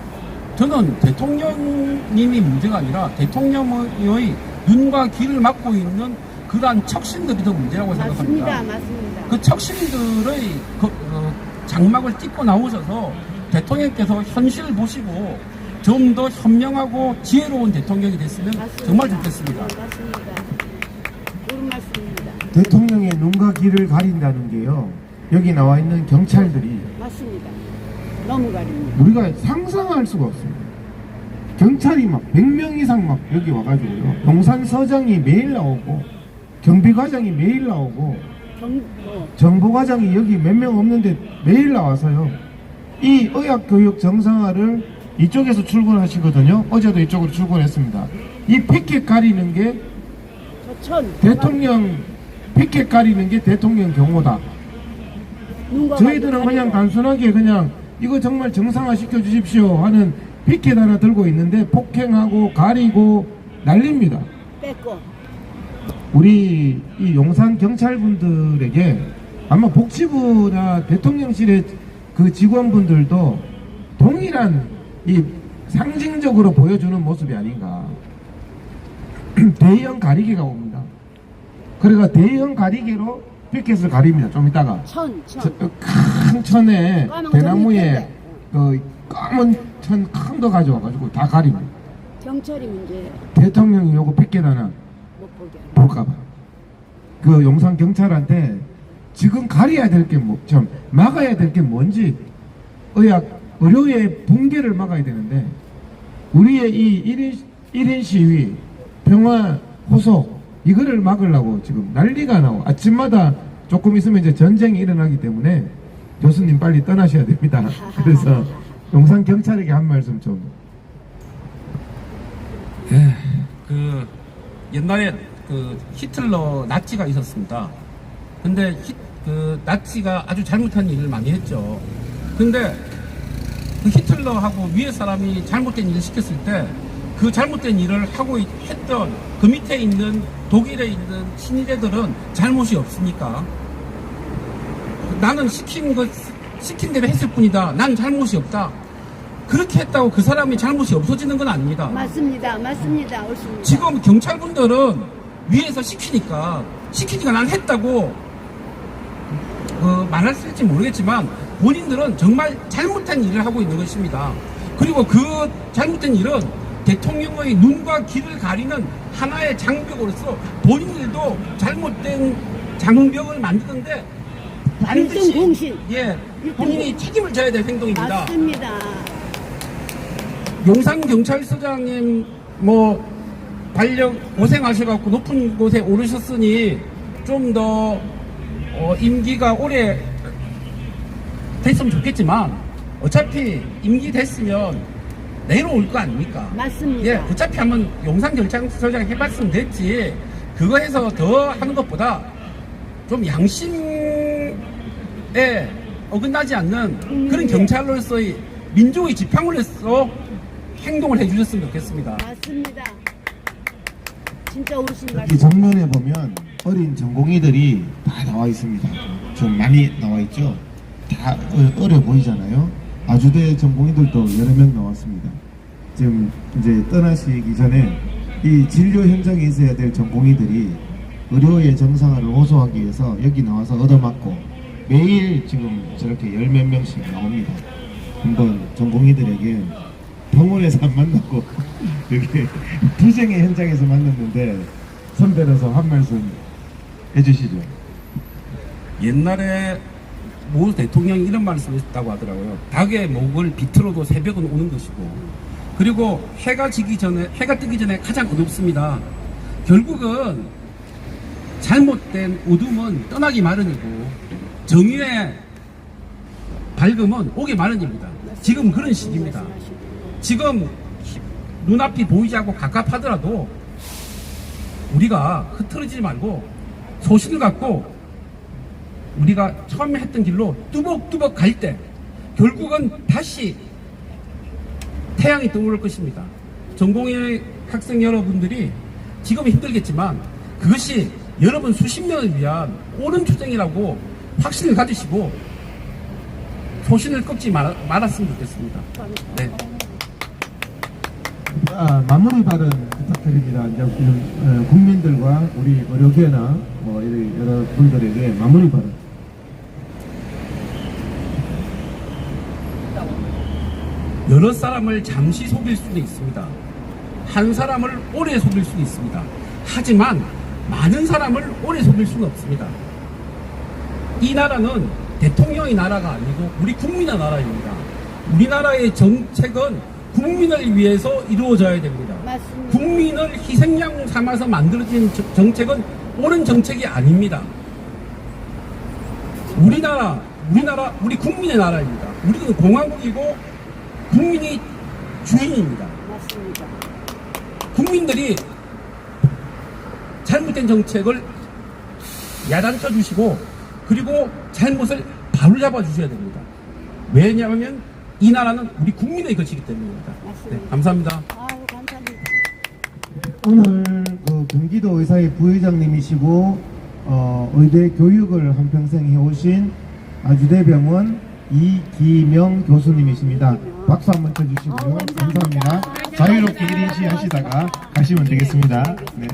저는 대통령님이 문제가 아니라 대통령의 눈과 귀를 막고 있는 그러한 척신들이 더 문제라고 생각합니다. 맞습니다. 그 척신들의 장막을 찢고 나오셔서 대통령께서 현실을 보시고 좀 더 현명하고 지혜로운 대통령이 됐으면 맞습니다. 정말 좋겠습니다. 맞습니다. 옳은 말씀입니다. 대통령의 눈과 귀를 가린다는 게요. 여기 나와 있는 경찰들이 맞습니다. 너무 가립니다. 우리가 상상할 수가 없습니다. 경찰이 막 100명 이상 막 여기 와가지고요. 용산서장이 매일 나오고 경비과장이 매일 나오고 정보과장이 여기 몇 명 없는데 매일 나와서요. 이 의학교육 정상화를 이쪽에서 출근하시거든요. 어제도 이쪽으로 출근했습니다. 이 피켓 가리는 게 대통령 피켓 가리는 게 대통령 경호다. 저희들은 그냥 단순하게 그냥 이거 정말 정상화 시켜 주십시오 하는 피켓 하나 들고 있는데 폭행하고 가리고 난립니다. 뺏고. 우리 이 용산 경찰분들에게 아마 복지부나 대통령실의 그 직원분들도 동일한 이 상징적으로 보여주는 모습이 아닌가. 대형 가리개가 옵니다. 그러니까 대형 가리개로 피켓을 가립니다. 좀 이따가 큰 천에 대나무에 그 검은 천 큰 거 가져와가지고 다 가립니다. 경찰이 문제예요. 대통령이 요거 피켓 하나 못 보게. 볼까봐. 그 용산 경찰한테 지금 가려야 될 게 뭐, 좀 막아야 될 게 뭔지 의료의 붕괴를 막아야 되는데 우리의 이 1인 시위, 평화 호소 이거를 막으려고 지금 난리가 나고 아침마다 조금 있으면 이제 전쟁이 일어나기 때문에 교수님 빨리 떠나셔야 됩니다. 그래서 용산 경찰에게 한 말씀 좀. 그 옛날에 그 히틀러 나치가 있었습니다. 근데 그 나치가 아주 잘못한 일을 많이 했죠. 근데 그 히틀러하고 위에 사람이 잘못된 일을 시켰을 때 그 잘못된 일을 하고 했던 그 밑에 있는 독일에 있는 친일애들은 잘못이 없으니까 나는 시킨 대로 했을 뿐이다. 난 잘못이 없다. 그렇게 했다고 그 사람이 잘못이 없어지는 건 아닙니다. 맞습니다. 맞습니다. 옳습니다. 지금 경찰분들은 위에서 시키니까 난 했다고 말할 수 있을지 모르겠지만 본인들은 정말 잘못한 일을 하고 있는 것입니다. 그리고 그 잘못된 일은 대통령의 눈과 귀를 가리는 하나의 장벽으로서 본인들도 잘못된 장벽을 만드는데 반드시 공신. 예, 본인이 책임을 져야 될 행동입니다. 맞습니다. 용산 경찰서장님 발령 고생하셔갖고 높은 곳에 오르셨으니 좀 더 임기가 오래 됐으면 좋겠지만 어차피 임기 됐으면 내려올 거 아닙니까? 맞습니다. 예, 어차피 한번 용산 경찰서장 해봤으면 됐지. 그거 해서 더 하는 것보다 좀 양심에 어긋나지 않는 그런 경찰로서의 민족의 지팡이로서 행동을 해주셨으면 좋겠습니다. 맞습니다. 진짜 옳으신 이 말씀. 정면에 보면 어린 전공의들이 다 나와 있습니다. 좀 많이 나와 있죠. 다 어려 보이잖아요. 아주대 전공의들도 여러 명 나왔습니다. 지금 이제 떠나시기 전에 이 진료 현장에 있어야 될 전공의들이 의료의 정상화를 호소하기 위해서 여기 나와서 얻어맞고 매일 지금 저렇게 10몇 명씩 나옵니다. 한번 전공의들에게 병원에서 안 만났고 여기 투쟁의 현장에서 만났는데 선배로서 한 말씀 해주시죠. 옛날에 모 대통령이 이런 말씀을 했다고 하더라고요. 닭의 목을 비틀어도 새벽은 오는 것이고, 그리고 해가 뜨기 전에 가장 어둡습니다. 결국은 잘못된 어둠은 떠나기 마련이고 정의의 밝음은 오기 마련입니다. 지금 그런 시기입니다. 지금 눈앞이 보이지 않고 갑갑하더라도 우리가 흐트러지지 말고 소신을 갖고 우리가 처음에 했던 길로 뚜벅뚜벅 갈 때 결국은 다시 태양이 떠오를 것입니다. 전공의 학생 여러분들이 지금 힘들겠지만 그것이 여러분 수십 년을 위한 옳은 투쟁이라고 확신을 가지시고 소신을 꺾지 말았으면 좋겠습니다. 네. 마무리 발언 부탁드립니다. 이제 국민들과 우리 의료계나 뭐 여러 분들에게 마무리 발언. 여러 사람을 잠시 속일 수도 있습니다. 한 사람을 오래 속일 수도 있습니다. 하지만 많은 사람을 오래 속일 수는 없습니다. 이 나라는 대통령의 나라가 아니고 우리 국민의 나라입니다. 우리나라의 정책은 국민을 위해서 이루어져야 됩니다. 맞습니다. 국민을 희생양 삼아서 만들어진 정책은 옳은 정책이 아닙니다. 우리 국민의 나라입니다. 우리는 공화국이고 국민이 주인입니다. 맞습니다. 국민들이 잘못된 정책을 야단쳐 주시고 그리고 잘못을 바로잡아 주셔야 됩니다. 왜냐하면 이 나라는 우리 국민의 것이기 때문입니다. 맞습니다. 네, 감사합니다. 아유, 감사합니다. 오늘 그 경기도 의사회 부회장님이시고 의대 교육을 한평생 해오신 아주대병원 이기명 교수님이십니다. 박수 한번 쳐주시고요. 감사합니다. 감사합니다. 자유롭게 1인 시하시다가 가시면 되겠습니다. 네.